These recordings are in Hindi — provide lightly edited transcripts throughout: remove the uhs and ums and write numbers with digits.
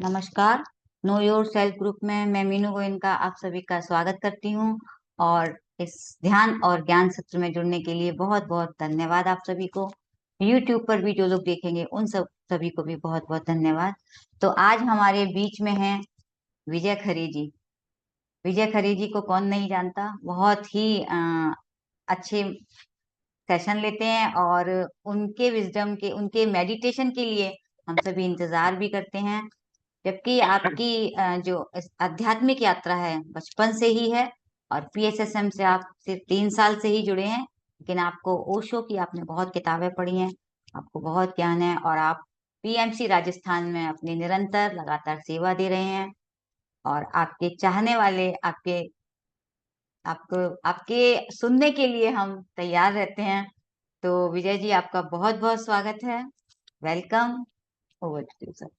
नमस्कार। नो योर सेल्फ ग्रुप में मैं मीनू गोयन का आप सभी का स्वागत करती हूँ। और इस ध्यान और ज्ञान सत्र में जुड़ने के लिए बहुत बहुत धन्यवाद आप सभी को। YouTube पर भी जो लोग देखेंगे उन सभी को भी बहुत बहुत धन्यवाद। तो आज हमारे बीच में हैं विजय खरे जी। विजय खरे जी को कौन नहीं जानता, बहुत ही अच्छे सेशन लेते हैं और उनके विजडम के, उनके मेडिटेशन के लिए हम सभी इंतजार भी करते हैं। जबकि आपकी जो आध्यात्मिक यात्रा है बचपन से ही है और PSSM से आप सिर्फ 3 साल से ही जुड़े हैं, लेकिन आपको ओशो की आपने बहुत किताबें पढ़ी हैं, आपको बहुत ज्ञान है और आप PMC राजस्थान में अपनी निरंतर लगातार सेवा दे रहे हैं। और आपके चाहने वाले आपको आपके सुनने के लिए हम तैयार रहते हैं। तो विजय जी, आपका बहुत बहुत स्वागत है। Welcome. Over to you sir.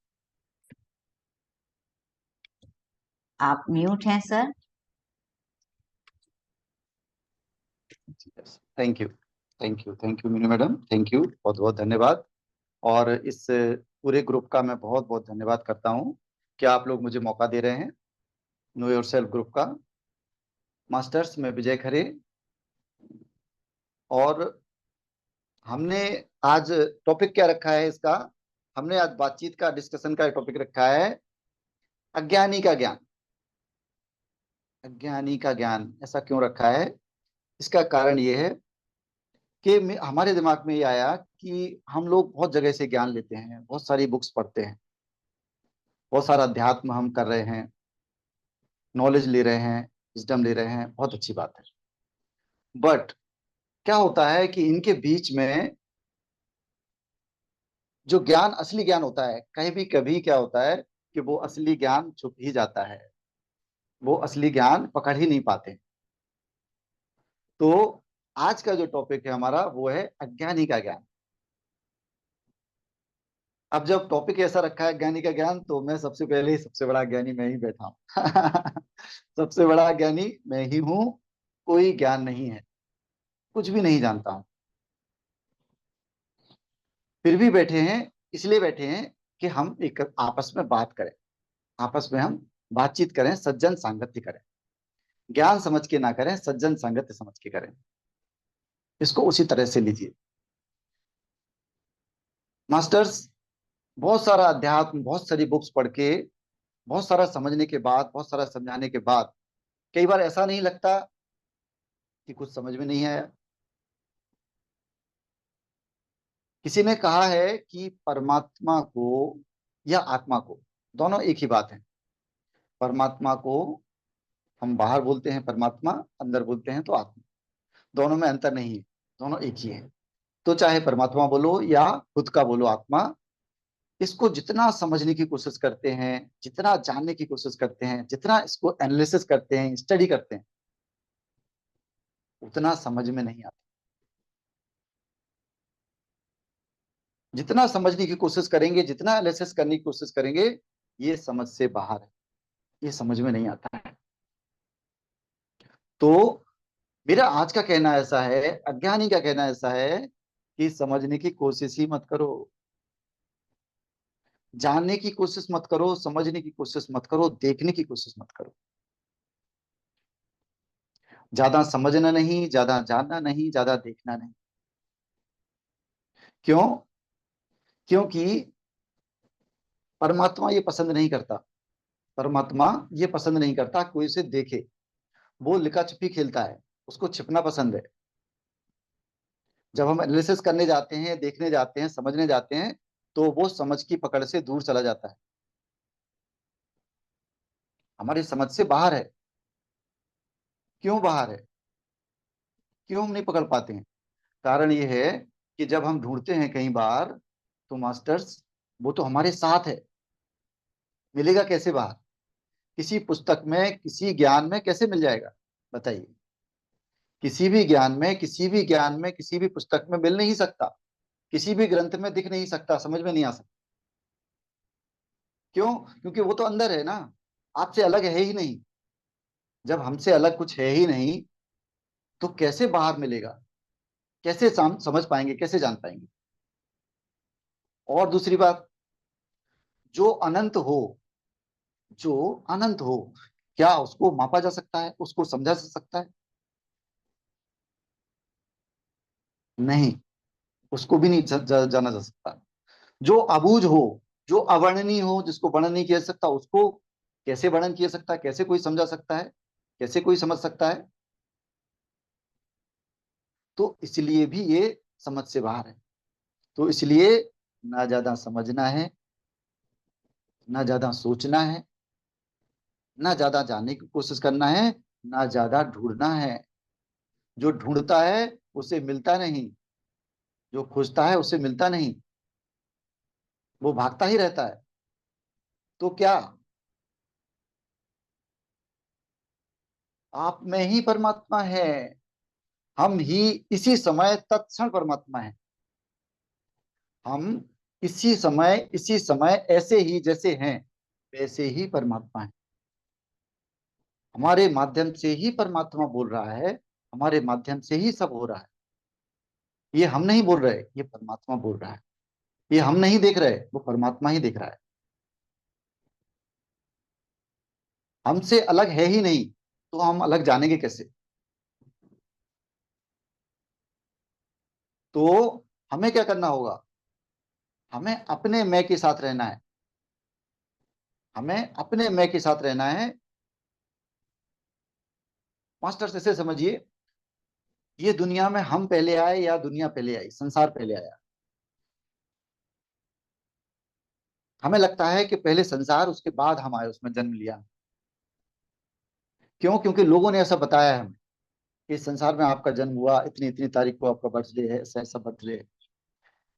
आप म्यूट हैं sir. Thank you, thank you, thank you Meenu madam, thank you, बहुत बहुत धन्यवाद। और इस पूरे ग्रुप का मैं बहुत बहुत धन्यवाद करता हूँ कि आप लोग मुझे मौका दे रहे हैं। नो योर सेल्फ ग्रुप का मास्टर्स में विजय खरे। और हमने आज टॉपिक क्या रखा है इसका, हमने आज बातचीत का, डिस्कशन का टॉपिक रखा है अज्ञानी का ज्ञान। अज्ञानी का ज्ञान ऐसा क्यों रखा है? इसका कारण ये है कि हमारे दिमाग में ये आया कि हम लोग बहुत जगह से ज्ञान लेते हैं, बहुत सारी बुक्स पढ़ते हैं, बहुत सारा अध्यात्म हम कर रहे हैं, नॉलेज ले रहे हैं, विजडम ले रहे हैं, बहुत अच्छी बात है। बट क्या होता है कि इनके बीच में जो ज्ञान, असली ज्ञान होता है, कहीं भी कभी क्या होता है कि वो असली ज्ञान छुप ही जाता है, वो असली ज्ञान पकड़ ही नहीं पाते। तो आज का जो टॉपिक है हमारा वो है अज्ञानी का ज्ञान। अब जब टॉपिक ऐसा रखा है ज्ञानी का ज्ञान, तो मैं सबसे पहले ही सबसे बड़ा ज्ञानी मैं ही बैठा हूँ। सबसे बड़ा ज्ञानी मैं ही हूँ। कोई ज्ञान नहीं है, कुछ भी नहीं जानता हूँ। फिर भी बैठे हैं, इसलिए बैठे हैं कि हम एक आपस में बात करें, आपस में हम बातचीत करें, सज्जन सांगत्य करें। ज्ञान समझ के ना करें, सज्जन सांगत्य समझ के करें। इसको उसी तरह से लीजिए मास्टर्स। बहुत सारा अध्यात्म, बहुत सारी बुक्स पढ़ के, बहुत सारा समझने के बाद, बहुत सारा समझाने के बाद कई बार ऐसा नहीं लगता कि कुछ समझ में नहीं आया। किसी ने कहा है कि परमात्मा को या आत्मा को, दोनों एक ही बात है। परमात्मा को हम बाहर बोलते हैं परमात्मा, अंदर बोलते हैं तो आत्मा। दोनों में अंतर नहीं है, दोनों एक ही है। तो चाहे परमात्मा बोलो या खुद का बोलो आत्मा, इसको जितना समझने की कोशिश करते हैं, जितना जानने की कोशिश करते हैं, जितना इसको एनालिसिस करते हैं, स्टडी करते हैं, उतना समझ में नहीं आता। जितना समझने की कोशिश करेंगे, जितना एनालिसिस करने की कोशिश करेंगे, ये समझ से बाहर है, ये समझ में नहीं आता है। तो मेरा आज का कहना ऐसा है, अज्ञानी का कहना ऐसा है कि समझने की कोशिश ही मत करो, जानने की कोशिश मत करो, समझने की कोशिश मत करो, देखने की कोशिश मत करो। ज्यादा समझना नहीं, ज्यादा जानना नहीं, ज्यादा देखना नहीं। क्यों? क्योंकि परमात्मा ये पसंद नहीं करता, परमात्मा ये पसंद नहीं करता कोई उसे देखे। वो लिका छिपी खेलता है, उसको छिपना पसंद है। जब हम एनालिसिस करने जाते हैं, देखने जाते हैं, समझने जाते हैं, तो वो समझ की पकड़ से दूर चला जाता है, हमारी समझ से बाहर है। क्यों बाहर है? क्यों हम नहीं पकड़ पाते हैं? कारण ये है कि जब हम ढूंढते हैं कई बार, तो मास्टर्स वो तो हमारे साथ है, मिलेगा कैसे बाहर? किसी पुस्तक में, किसी ज्ञान में कैसे मिल जाएगा? बताइए। किसी भी ज्ञान में, किसी भी ज्ञान में, किसी भी पुस्तक में मिल नहीं सकता, किसी भी ग्रंथ में दिख नहीं सकता, समझ में नहीं आ सकता। क्यों? क्योंकि वो तो अंदर है ना, आपसे अलग है ही नहीं। जब हमसे अलग कुछ है ही नहीं, तो कैसे बाहर मिलेगा? कैसे समझ पाएंगे, कैसे जान पाएंगे? और दूसरी बात, जो अनंत हो जो अनंत हो, क्या उसको मापा जा सकता है, उसको समझा जा सकता है? नहीं, उसको भी नहीं जाना जा सकता। जो अबूझ हो, जो अवर्णनीय हो, जिसको वर्णन नहीं किया जा सकता, उसको कैसे वर्णन किया जा सकता है? कैसे कोई समझा सकता है? कैसे कोई समझ सकता है? तो इसलिए भी ये समझ से बाहर है। तो इसलिए ना ज्यादा समझना है, ना ज्यादा सोचना है, ना ज्यादा जानने की कोशिश करना है, ना ज्यादा ढूंढना है। जो ढूंढता है उसे मिलता नहीं, जो खोजता है उसे मिलता नहीं, वो भागता ही रहता है। तो क्या आप में ही परमात्मा है? हम ही इसी समय तत्क्षण परमात्मा है। हम इसी समय ऐसे ही जैसे हैं वैसे ही परमात्मा है। हमारे माध्यम से ही परमात्मा बोल रहा है, हमारे माध्यम से ही सब हो रहा है। ये हम नहीं बोल रहे, ये परमात्मा बोल रहा है। ये हम नहीं देख रहे, वो परमात्मा ही देख रहा है। हमसे अलग है ही नहीं, तो हम अलग जानेंगे कैसे? तो हमें क्या करना होगा? हमें अपने मैं के साथ रहना है। हमें अपने मैं के साथ रहना है। मास्टर ऐसे समझिए, ये दुनिया में हम पहले आए या दुनिया पहले आई, संसार पहले आया? हमें लगता है कि पहले संसार, उसके बाद हम आए, उसमें जन्म लिया। क्यों? क्योंकि लोगों ने ऐसा बताया है हमें कि इस संसार में आपका जन्म हुआ, इतनी इतनी तारीख को आपका बर्थडे है, ऐसा ऐसा बर्थडे है।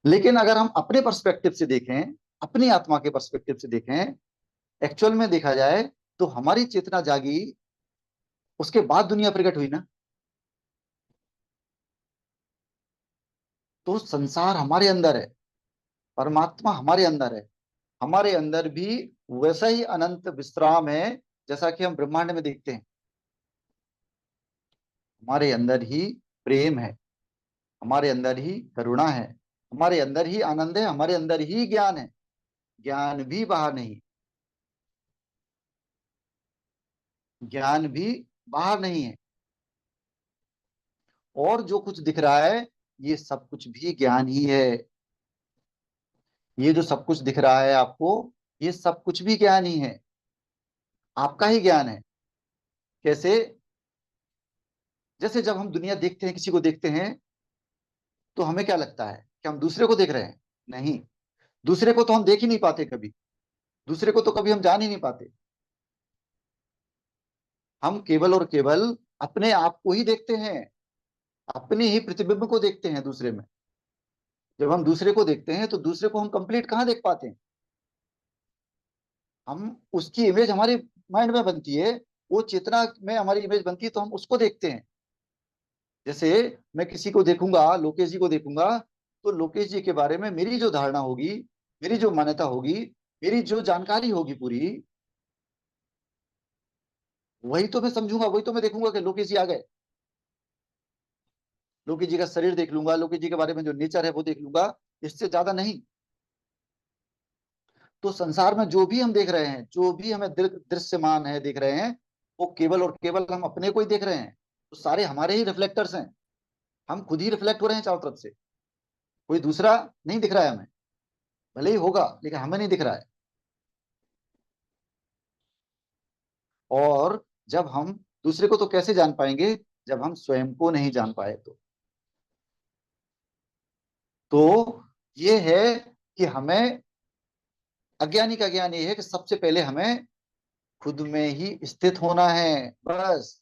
लेकिन अगर हम अपने पर्सपेक्टिव से देखें, अपनी आत्मा के पर्सपेक्टिव से देखें, एक्चुअल में देखा जाए, तो हमारी चेतना जागी, उसके बाद दुनिया प्रकट हुई ना। तो संसार हमारे अंदर है, परमात्मा हमारे अंदर है। हमारे अंदर भी वैसा ही अनंत विश्राम है जैसा कि हम ब्रह्मांड में देखते हैं। हमारे अंदर ही प्रेम है, हमारे अंदर ही करुणा है, हमारे अंदर ही आनंद है, हमारे अंदर ही ज्ञान है। ज्ञान भी बाहर नहीं, ज्ञान भी बाहर नहीं है। और जो कुछ दिख रहा है, ये सब कुछ भी ज्ञान ही है। ये जो सब कुछ दिख रहा है आपको, ये सब कुछ भी ज्ञान ही है, आपका ही ज्ञान है। कैसे? जैसे जब हम दुनिया देखते हैं, किसी को देखते हैं, तो हमें क्या लगता है कि हम दूसरे को देख रहे हैं? नहीं, दूसरे को तो हम देख ही नहीं पाते कभी। दूसरे को तो कभी हम जान ही नहीं पाते। हम केवल और केवल अपने आप को ही देखते हैं, अपने ही प्रतिबिंब को देखते हैं दूसरे में। जब हम दूसरे को देखते हैं तो दूसरे को हम कंप्लीट कहाँ देख पाते हैं? हम उसकी इमेज हमारे माइंड में बनती है, वो चेतना में हमारी इमेज बनती है, तो हम उसको देखते हैं। जैसे मैं किसी को देखूंगा, लोकेश जी को देखूंगा, तो लोकेश जी के बारे में मेरी जो धारणा होगी, मेरी जो मान्यता होगी, मेरी जो जानकारी होगी पूरी, वही तो मैं समझूंगा, वही तो मैं देखूंगा कि लोकेश जी आ गए। लोकेश जी का शरीर देख लूंगा, लोकेश जी के बारे में जो नेचर है वो देख लूंगा, इससे ज्यादा नहीं। तो संसार में जो भी हम देख रहे हैं, जो भी हमें दृश्यमान है देख रहे हैं, वो केवल और केवल हम अपने को ही देख रहे हैं। तो सारे हमारे ही रिफ्लेक्टर्स हैं। हम खुद ही रिफ्लेक्ट हो रहे हैं चारों तरफ से। कोई दूसरा नहीं दिख रहा है हमें। भले ही होगा, लेकिन हमें नहीं दिख रहा है। और जब हम दूसरे को तो कैसे जान पाएंगे, जब हम स्वयं को नहीं जान पाए तो ये है कि हमें, अज्ञानी का ज्ञान ये है कि सबसे पहले हमें खुद में ही स्थित होना है, बस।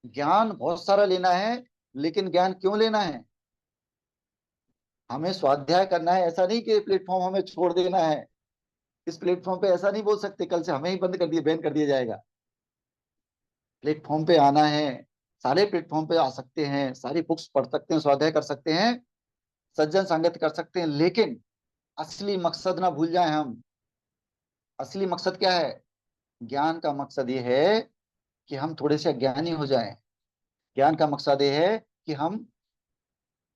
ज्ञान बहुत सारा लेना है, लेकिन ज्ञान क्यों लेना है? हमें स्वाध्याय करना है, ऐसा नहीं कि प्लेटफॉर्म हमें छोड़ देना है। इस प्लेटफॉर्म पे ऐसा नहीं बोल सकते कल से हमें ही बंद कर दिया, बैन कर दिया जाएगा। प्लेटफॉर्म पे आना है, सारे प्लेटफॉर्म पे आ सकते हैं, सारी बुक्स पढ़ सकते हैं, स्वाध्याय कर सकते हैं, सज्जन संगत कर सकते हैं, लेकिन असली मकसद ना भूल जाए हम। असली मकसद क्या है? ज्ञान का मकसद ये है कि हम थोड़े से ज्ञानी हो जाएं। ज्ञान का मकसद ये है कि हम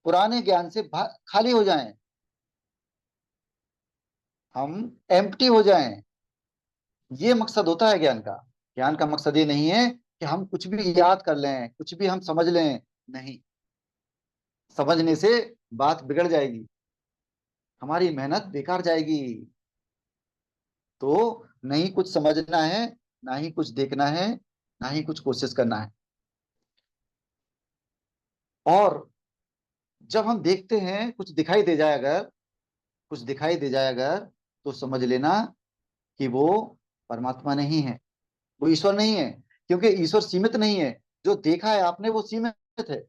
पुराने ज्ञान से खाली हो जाएं, हम एम्प्टी हो जाएं। ये मकसद होता है ज्ञान का। ज्ञान का मकसद ये नहीं है कि हम कुछ भी याद कर लें, कुछ भी हम समझ लें। नहीं, समझने से बात बिगड़ जाएगी, हमारी मेहनत बेकार जाएगी। तो नहीं कुछ समझना है, ना ही कुछ देखना है, ना ही कुछ कोशिश करना है। और जब हम देखते हैं कुछ दिखाई दे जाए अगर, कुछ दिखाई दे जाए अगर, तो समझ लेना कि वो परमात्मा नहीं है, वो ईश्वर नहीं है। क्योंकि ईश्वर सीमित नहीं है। जो देखा है आपने वो सीमित है,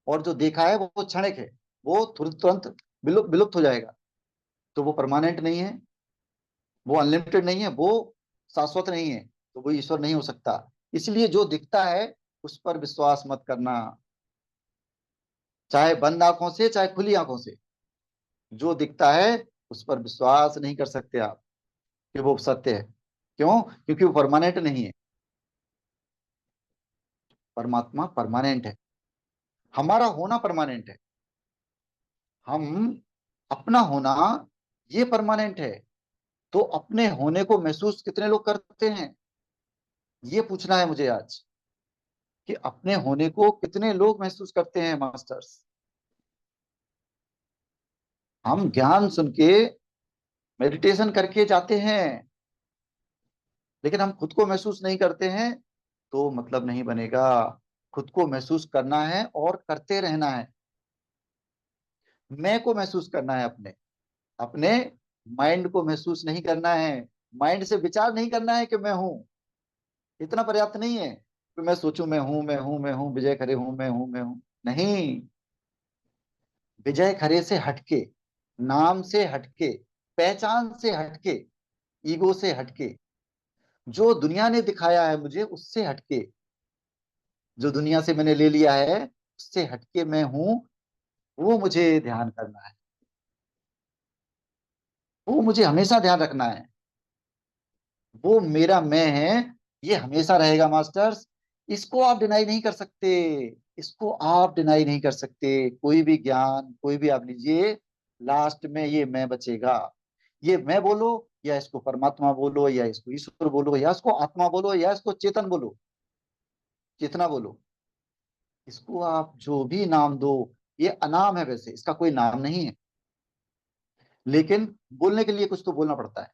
और जो देखा है वो क्षणिक है, वो तुरंत तुरंत विलुप्त हो जाएगा। तो वो परमानेंट नहीं है, वो अनलिमिटेड नहीं है, वो शाश्वत नहीं है। तो वो ईश्वर नहीं हो सकता। इसलिए जो दिखता है उस पर विश्वास मत करना, चाहे बंद आंखों से चाहे खुली आंखों से। जो दिखता है उस पर विश्वास नहीं कर सकते आप कि वो सत्य है। क्यों? क्योंकि वो परमानेंट नहीं है। परमात्मा परमानेंट है, हमारा होना परमानेंट है। हम अपना होना ये परमानेंट है। तो अपने होने को महसूस कितने लोग करते हैं, ये पूछना है मुझे आज, कि अपने होने को कितने लोग महसूस करते हैं मास्टर्स। हम ज्ञान सुन के मेडिटेशन करके जाते हैं, लेकिन हम खुद को महसूस नहीं करते हैं, तो मतलब नहीं बनेगा। खुद को महसूस करना है और करते रहना है। मैं को महसूस करना है, अपने अपने माइंड को महसूस नहीं करना है। माइंड से विचार नहीं करना है कि मैं हूं। इतना पर्याप्त नहीं है कि मैं सोचूं मैं हूं, मैं हूं, मैं हूं, विजय खरे हूं, मैं हूं, मैं हूं। नहीं, विजय खरे से हटके, नाम से हटके, पहचान से हटके, ईगो से हटके, जो दुनिया ने दिखाया है मुझे उससे हटके, जो दुनिया से मैंने ले लिया है उससे हटके मैं हूं, वो मुझे ध्यान करना है। वो मुझे हमेशा ध्यान रखना है। वो मेरा मैं है, ये हमेशा रहेगा मास्टर्स। इसको आप डिनाई नहीं कर सकते, इसको आप डिनाई नहीं कर सकते। कोई भी ज्ञान, कोई भी आप लीजिए, लास्ट में ये मैं बचेगा। ये मैं बोलो, या इसको परमात्मा बोलो, या इसको ईश्वर बोलो, या इसको आत्मा बोलो, या इसको चेतन बोलो, चेतना बोलो, इसको आप जो भी नाम दो। ये अनाम है, वैसे इसका कोई नाम नहीं है, लेकिन बोलने के लिए कुछ तो बोलना पड़ता है।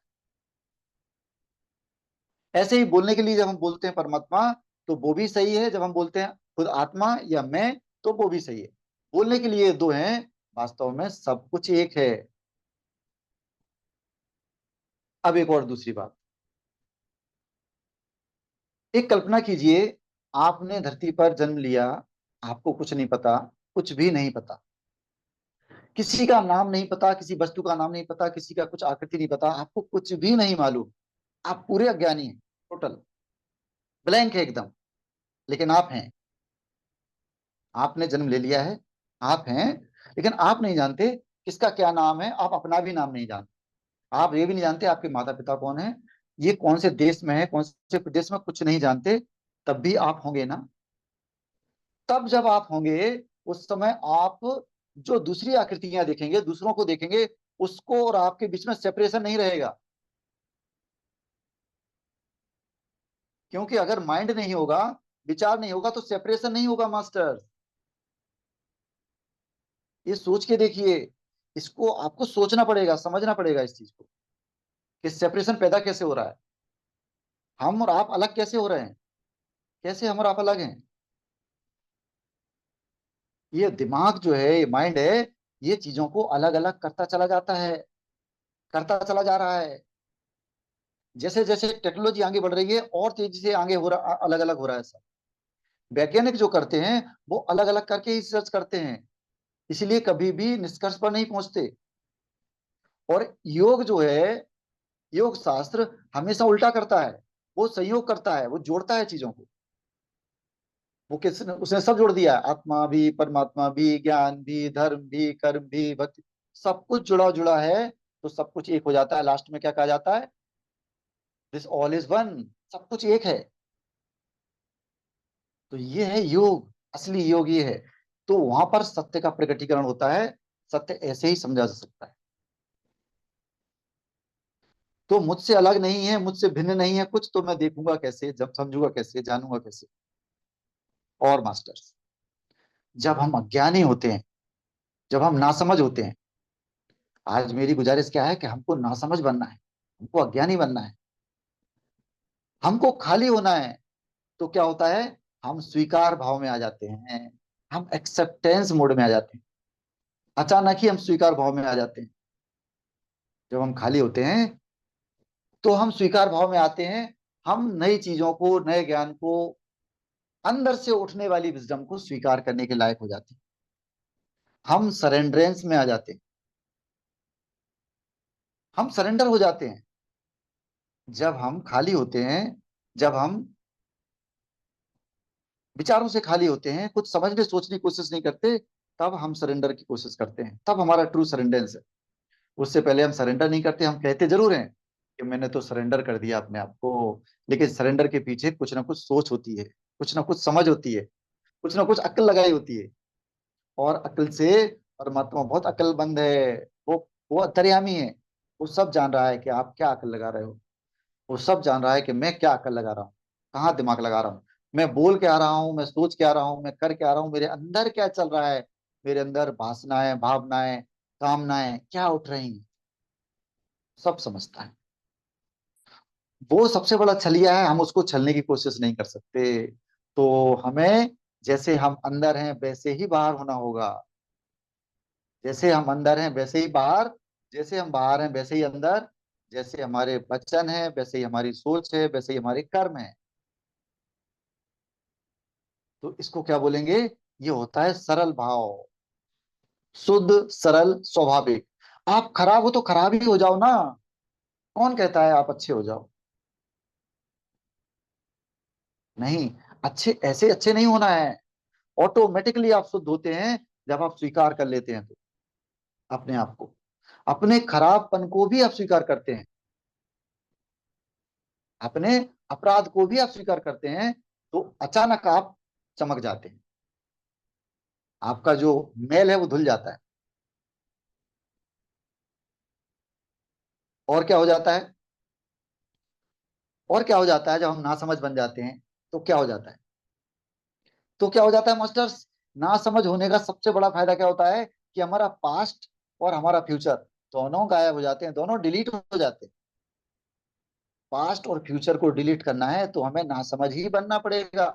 ऐसे ही बोलने के लिए जब हम बोलते हैं परमात्मा, तो वो भी सही है। जब हम बोलते हैं खुद आत्मा या मैं, तो वो भी सही है। बोलने के लिए दो हैं, वास्तव में सब कुछ एक है। अब एक और दूसरी बात, एक कल्पना कीजिए, आपने धरती पर जन्म लिया, आपको कुछ नहीं पता, कुछ भी नहीं पता, किसी का नाम नहीं पता, किसी वस्तु का नाम नहीं पता, किसी का कुछ आकृति नहीं पता, आपको कुछ भी नहीं मालूम। आप पूरे अज्ञानी हैं, टोटल ब्लैंक है एकदम। लेकिन आप हैं, आपने जन्म ले लिया है, आप हैं। लेकिन आप नहीं जानते किसका क्या नाम है, आप अपना भी नाम नहीं जानते। आप ये भी नहीं जानते आपके माता पिता कौन है, ये कौन से देश में है, कौन से प्रदेश में, कुछ नहीं जानते। तब भी आप होंगे ना। तब जब आप होंगे, उस समय आप जो दूसरी आकृतियां देखेंगे, दूसरों को देखेंगे, उसको और आपके बीच में सेपरेशन नहीं रहेगा। क्योंकि अगर माइंड नहीं होगा, विचार नहीं होगा, तो सेपरेशन नहीं होगा मास्टर। ये सोच के देखिए, इसको आपको सोचना पड़ेगा, समझना पड़ेगा इस चीज को, कि सेपरेशन पैदा कैसे हो रहा है। हम और आप अलग कैसे हो रहे हैं, कैसे हम और आप अलग हैं। ये दिमाग जो है, ये माइंड है, ये चीजों को अलग अलग करता चला जाता है, करता चला जा रहा है। जैसे जैसे टेक्नोलॉजी आगे बढ़ रही है, और तेजी से आगे हो रहा, अलग अलग हो रहा है सब। वैज्ञानिक जो करते हैं वो अलग अलग करके ही रिसर्च करते हैं, इसलिए कभी भी निष्कर्ष पर नहीं पहुंचते। और योग जो है, योग शास्त्र हमेशा उल्टा करता है। वो संयोग करता है, वो जोड़ता है चीजों को। वो किसने, उसने सब जोड़ दिया, आत्मा भी, परमात्मा भी, ज्ञान भी, धर्म भी, कर्म भी, भक्ति, सब कुछ जुड़ा जुड़ा है। तो सब कुछ एक हो जाता है। लास्ट में क्या कहा जाता है? This all is one. सब कुछ एक है। तो ये है योग, असली योग ये है। तो वहां पर सत्य का प्रकटीकरण होता है। सत्य ऐसे ही समझा जा सकता है। तो मुझसे अलग नहीं है, मुझसे भिन्न नहीं है कुछ, तो मैं देखूंगा कैसे, जब समझूंगा कैसे, जानूंगा कैसे। और मास्टर्स, जब हम अज्ञानी होते हैं, जब हम नासमझ होते हैं, आज मेरी गुजारिश क्या है कि हमको नासमझ बनना है, हमको अज्ञानी बनना है, हमको खाली होना है। तो क्या होता है, हम स्वीकार भाव में आ जाते हैं, हम एक्सेप्टेंस मोड में आ जाते हैं। अचानक ही हम स्वीकार भाव में आ जाते हैं। जब हम खाली होते हैं तो हम स्वीकार भाव में आते हैं। हम नई चीजों को, नए ज्ञान को, अंदर से उठने वाली विजडम को स्वीकार करने के लायक हो जाते हैं। हम सरेंडरेंस में आ जाते हैं, हम सरेंडर हो जाते हैं। जब हम खाली होते हैं, जब हम विचारों से खाली होते हैं, कुछ समझने सोचने की कोशिश नहीं करते, तब हम सरेंडर की कोशिश करते हैं, तब हमारा ट्रू सरेंडेंस है। उससे पहले हम सरेंडर नहीं करते, हम कहते जरूर हैं कि मैंने तो सरेंडर कर दिया अपने आप को, लेकिन सरेंडर के पीछे कुछ ना कुछ सोच होती है, कुछ ना कुछ समझ होती है, कुछ ना कुछ अक्ल लगाई होती है। और अक्ल से, परमात्मा बहुत अक्लमंद है। वो अंतर्यामी है। वो सब जान रहा है कि आप क्या अक्ल लगा रहे हो। वो सब जान रहा है कि मैं क्या अक्ल लगा रहा हूँ, कहाँ दिमाग लगा रहा हूँ, मैं बोल के आ रहा हूँ, मैं सोच के आ रहा हूँ, मैं कर के आ रहा हूँ, मेरे अंदर क्या चल रहा है, मेरे अंदर वासनाएं, भावनाएं, कामनाएं क्या उठ रही हैं, सब समझता है। वो सबसे बड़ा छलिया है, हम उसको छलने की कोशिश नहीं कर सकते। तो हमें, जैसे हम अंदर हैं वैसे ही बाहर होना होगा। जैसे हम अंदर हैं वैसे ही बाहर, जैसे हम बाहर हैं वैसे ही अंदर, जैसे हमारे वचन है वैसे ही हमारी सोच है, वैसे ही हमारे कर्म है। तो इसको क्या बोलेंगे, ये होता है सरल भाव, शुद्ध, सरल, स्वाभाविक। आप खराब हो तो खराब ही हो जाओ ना। कौन कहता है आप अच्छे हो जाओ? नहीं, अच्छे ऐसे अच्छे नहीं होना है। ऑटोमेटिकली आप शुद्ध होते हैं जब आप स्वीकार कर लेते हैं, तो अपने आप को, अपने खराबपन को भी आप स्वीकार करते हैं, अपने अपराध को भी आप स्वीकार करते हैं, तो अचानक आप चमक जाते हैं। आपका जो मैल है वो धुल जाता है। और क्या हो जाता है, और क्या हो जाता है जब हम नासमझ बन जाते हैं, तो क्या हो जाता है, तो क्या हो जाता है मास्टर्स? नासमझ होने का सबसे बड़ा फायदा क्या होता है कि हमारा पास्ट और हमारा फ्यूचर दोनों गायब हो जाते हैं, दोनों डिलीट हो जाते हैं। पास्ट और फ्यूचर को डिलीट करना है तो हमें नासमझ ही बनना पड़ेगा,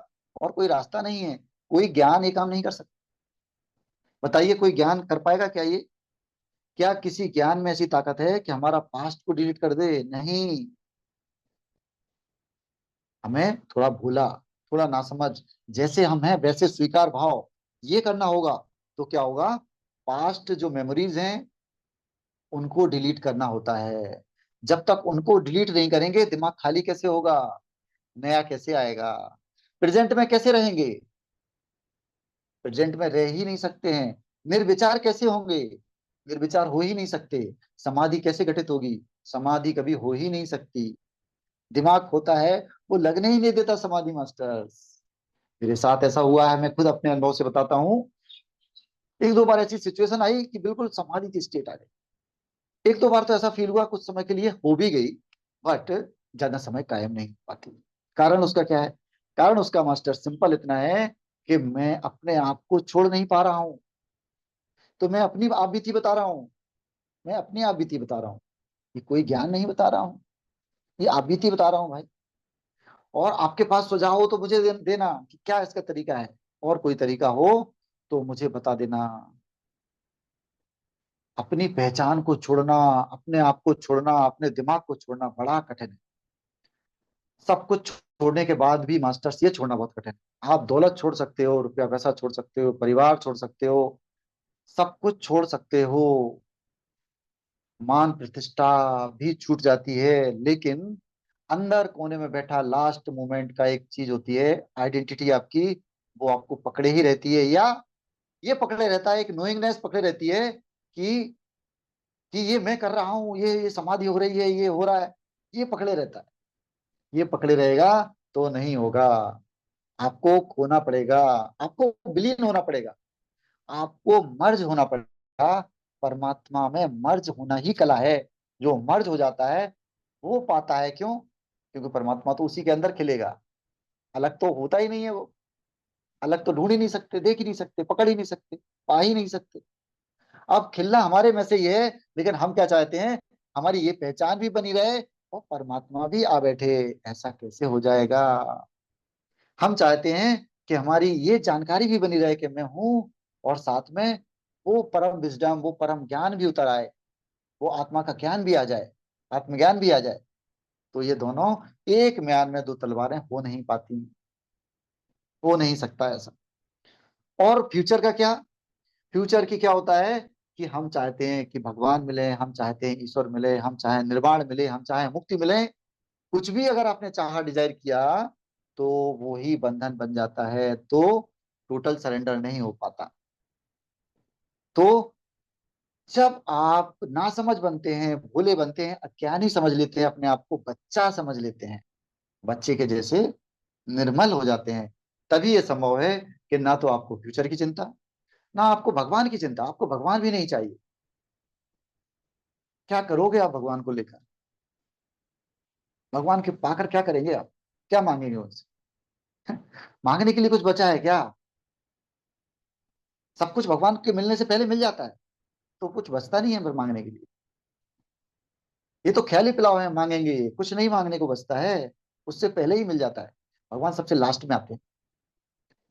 और कोई रास्ता नहीं है। कोई ज्ञान ये काम नहीं कर सकता। बताइए, कोई ज्ञान कर पाएगा क्या ये? क्या किसी ज्ञान में ऐसी ताकत है कि हमारा पास्ट को डिलीट कर दे? नहीं। हमें थोड़ा भूला, थोड़ा नासमझ, जैसे हम हैं वैसे स्वीकार भाव, ये करना होगा। तो क्या होगा, पास्ट जो मेमोरीज हैं उनको डिलीट करना होता है। जब तक उनको डिलीट नहीं करेंगे, दिमाग खाली कैसे होगा, नया कैसे आएगा, प्रेजेंट में कैसे रहेंगे? प्रेजेंट में रह ही नहीं सकते हैं। निर्विचार कैसे होंगे? निर्विचार हो ही नहीं सकते। समाधि कैसे घटित होगी? समाधि कभी हो ही नहीं सकती। दिमाग होता है, वो लगने ही नहीं देता समाधि मास्टर्स। मेरे साथ ऐसा हुआ है, मैं खुद अपने अनुभव से बताता हूँ। एक दो बार ऐसी सिचुएशन आई कि बिल्कुल समाधि की स्टेट आ गई। एक दो बार तो ऐसा फील हुआ, कुछ समय के लिए हो भी गई, बट ज्यादा समय कायम नहीं हो पाती। कारण उसका क्या है? कारण उसका मास्टर सिंपल इतना है कि मैं अपने आप को छोड़ नहीं पा रहा हूँ। तो मैं अपनी आप बीती बता रहा हूँ, मैं अपनी आप बीती बता रहा हूँ। ये कोई ज्ञान नहीं बता रहा हूँ, ये आप बीती बता रहा हूँ भाई। और आपके पास सुझाव हो तो मुझे देना कि क्या इसका तरीका है, और कोई तरीका हो तो मुझे बता देना। अपनी पहचान को छोड़ना, अपने आप को छोड़ना, अपने दिमाग को छोड़ना बड़ा कठिन है। सब कुछ छोड़ने के बाद भी मास्टर्स ये छोड़ना बहुत कठिन है। आप दौलत छोड़ सकते हो, रुपया पैसा छोड़ सकते हो, परिवार छोड़ सकते हो, सब कुछ छोड़ सकते हो, मान प्रतिष्ठा भी छूट जाती है, लेकिन अंदर कोने में बैठा लास्ट मोमेंट का एक चीज होती है, आइडेंटिटी आपकी, वो आपको पकड़े ही रहती है, या ये पकड़े रहता है, एक नोइंगनेस पकड़े रहती है कि ये मैं कर रहा हूँ, ये समाधि हो रही है, ये हो रहा है, ये पकड़े रहता है। ये पकड़े रहेगा तो नहीं होगा। आपको खोना पड़ेगा, आपको विलीन होना पड़ेगा, आपको मर्ज होना पड़ेगा। परमात्मा में मर्ज होना ही कला है। जो मर्ज हो जाता है वो पाता है। क्यों? क्योंकि परमात्मा तो उसी के अंदर खिलेगा, अलग तो होता ही नहीं है वो। अलग तो ढूंढ ही नहीं सकते, देख ही नहीं सकते, पकड़ ही नहीं सकते, पा ही नहीं सकते। अब खिलना हमारे में से ही है, लेकिन हम क्या चाहते हैं, हमारी ये पहचान भी बनी रहे और परमात्मा भी आ बैठे। ऐसा कैसे हो जाएगा? हम चाहते हैं कि हमारी ये जानकारी भी बनी रहे कि मैं हूं, और साथ में वो परम विजडम, वो परम ज्ञान भी उतर आए, वो आत्मा का ज्ञान भी आ जाए, आत्मज्ञान भी आ जाए। तो ये दोनों एक म्यान में दो तलवारें हो नहीं पाती, हो नहीं सकता ऐसा। और फ्यूचर का क्या? फ्यूचर की क्या होता है कि हम चाहते हैं कि भगवान मिले, हम चाहते हैं ईश्वर मिले, हम चाहे निर्वाण मिले, हम चाहे मुक्ति मिले। कुछ भी अगर आपने चाहा, डिजायर किया, तो वो ही बंधन बन जाता है, तो टोटल सरेंडर नहीं हो पाता। तो जब आप नासमझ बनते हैं, भोले बनते हैं, अज्ञानी समझ लेते हैं, अपने आप को बच्चा समझ लेते हैं, बच्चे के जैसे निर्मल हो जाते हैं, तभी ये संभव है कि ना तो आपको फ्यूचर की चिंता, ना आपको भगवान की चिंता। आपको भगवान भी नहीं चाहिए। क्या करोगे आप भगवान को लेकर? भगवान के पाकर क्या करेंगे आप? क्या मांगेंगे उनसे? मांगने के लिए कुछ बचा है क्या? सब कुछ भगवान के मिलने से पहले मिल जाता है, तो कुछ बचता नहीं है फिर मांगने के लिए। ये तो ख्याली पिलाव है, मांगेंगे कुछ नहीं, मांगने को बचता है, उससे पहले ही मिल जाता है। भगवान सबसे लास्ट में आते हैं,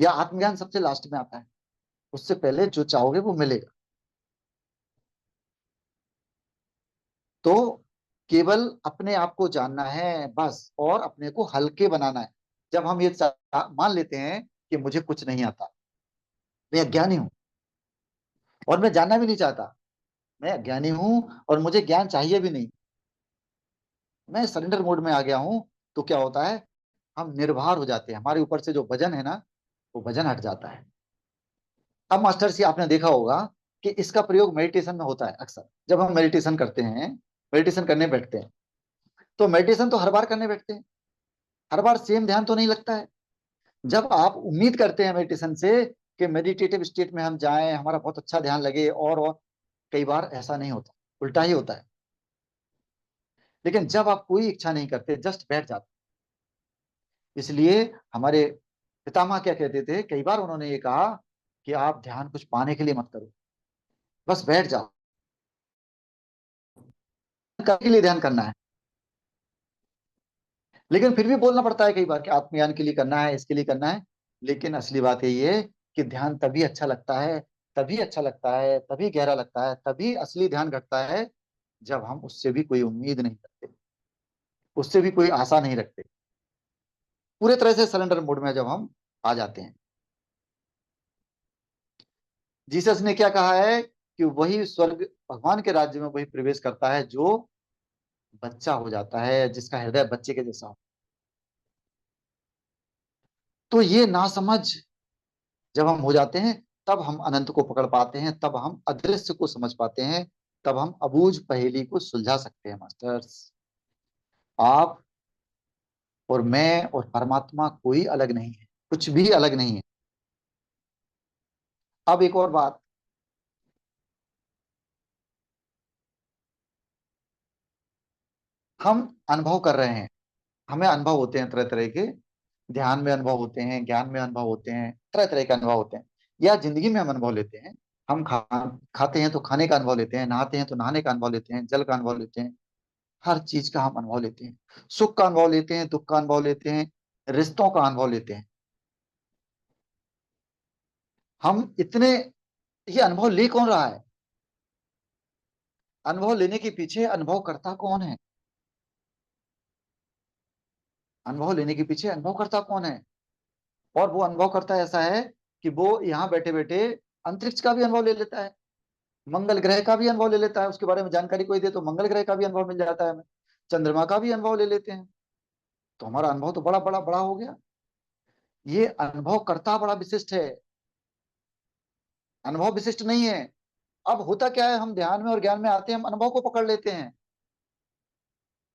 या आत्मज्ञान सबसे लास्ट में आता है, उससे पहले जो चाहोगे वो मिलेगा। तो केवल अपने आप को जानना है बस, और अपने को हल्के बनाना है। जब हम ये मान लेते हैं कि मुझे कुछ नहीं आता, मैं अज्ञानी हूं और मैं जानना भी नहीं चाहता, मैं अज्ञानी हूं और मुझे ज्ञान चाहिए भी नहीं, मैं सरेंडर मोड में आ गया हूं, तो क्या होता है, हम निर्भर हो जाते हैं, हमारे ऊपर से जो वजन है ना, वो वजन हट जाता है। अब मास्टर जी, आपने देखा होगा कि इसका प्रयोग मेडिटेशन में होता है अक्सर। जब हम मेडिटेशन करते हैं, मेडिटेशन करने बैठते हैं, तो मेडिटेशन तो हर बार करने बैठते हैं, हर बार सेम ध्यान तो नहीं लगता है। जब आप उम्मीद करते हैं मेडिटेशन से कि मेडिटेटिव स्टेट में हम जाएं, हमारा बहुत अच्छा ध्यान लगे, और कई बार ऐसा नहीं होता, उल्टा ही होता है। लेकिन जब आप कोई इच्छा नहीं करते, जस्ट बैठ जाते, इसलिए हमारे पितामह क्या कहते थे, कई बार उन्होंने ये कहा कि आप ध्यान कुछ पाने के लिए मत करो, बस बैठ जाओ, करने के लिए ध्यान करना है। लेकिन फिर भी बोलना पड़ता है कई बार कि आत्मज्ञान के लिए करना है, इसके लिए करना है। लेकिन असली बात यही है कि ध्यान तभी अच्छा लगता है, तभी अच्छा लगता है, तभी गहरा लगता है, तभी असली ध्यान घटता है, जब हम उससे भी कोई उम्मीद नहीं करते, उससे भी कोई आशा नहीं रखते, पूरे तरह से सरेंडर मोड में जब हम आ जाते हैं। जीसस ने क्या कहा है कि वही स्वर्ग, भगवान के राज्य में वही प्रवेश करता है जो बच्चा हो जाता है, जिसका हृदय बच्चे के जैसा हो। तो ये नासमझ जब हम हो जाते हैं, तब हम अनंत को पकड़ पाते हैं, तब हम अदृश्य को समझ पाते हैं, तब हम अबूझ पहेली को सुलझा सकते हैं मास्टर्स। आप और मैं और परमात्मा कोई अलग नहीं है, कुछ भी अलग नहीं है। अब एक और बात, हम अनुभव कर रहे हैं, हमें अनुभव होते हैं तरह तरह के, ध्यान में अनुभव होते हैं, ज्ञान में अनुभव होते हैं, तरह तरह के अनुभव होते हैं, या जिंदगी में हम अनुभव लेते हैं। हम खाते हैं तो खाने का अनुभव लेते हैं, नहाते हैं तो नहाने का अनुभव लेते हैं, जल का अनुभव लेते हैं, हर चीज का हम अनुभव लेते हैं। सुख का अनुभव लेते हैं, दुख का अनुभव लेते हैं, रिश्तों का अनुभव लेते हैं। हम इतने, ये अनुभव ले कौन रहा है? अनुभव लेने के पीछे अनुभव करता कौन है? अनुभव लेने के पीछे अनुभव करता कौन है? और वो अनुभव करता ऐसा है कि वो यहाँ बैठे बैठे अंतरिक्ष का भी अनुभव ले लेता है, मंगल ग्रह का भी अनुभव ले लेता है, उसके बारे में जानकारी कोई दे तो मंगल ग्रह का भी अनुभव मिल जाता है हमें, चंद्रमा का भी अनुभव ले लेते हैं। तो हमारा अनुभव तो बड़ा बड़ा बड़ा हो गया। ये अनुभव करता बड़ा विशिष्ट है, अनुभव विशिष्ट नहीं है। अब होता क्या है, हम ध्यान में और ज्ञान में आते हैं, हम अनुभव को पकड़ लेते हैं।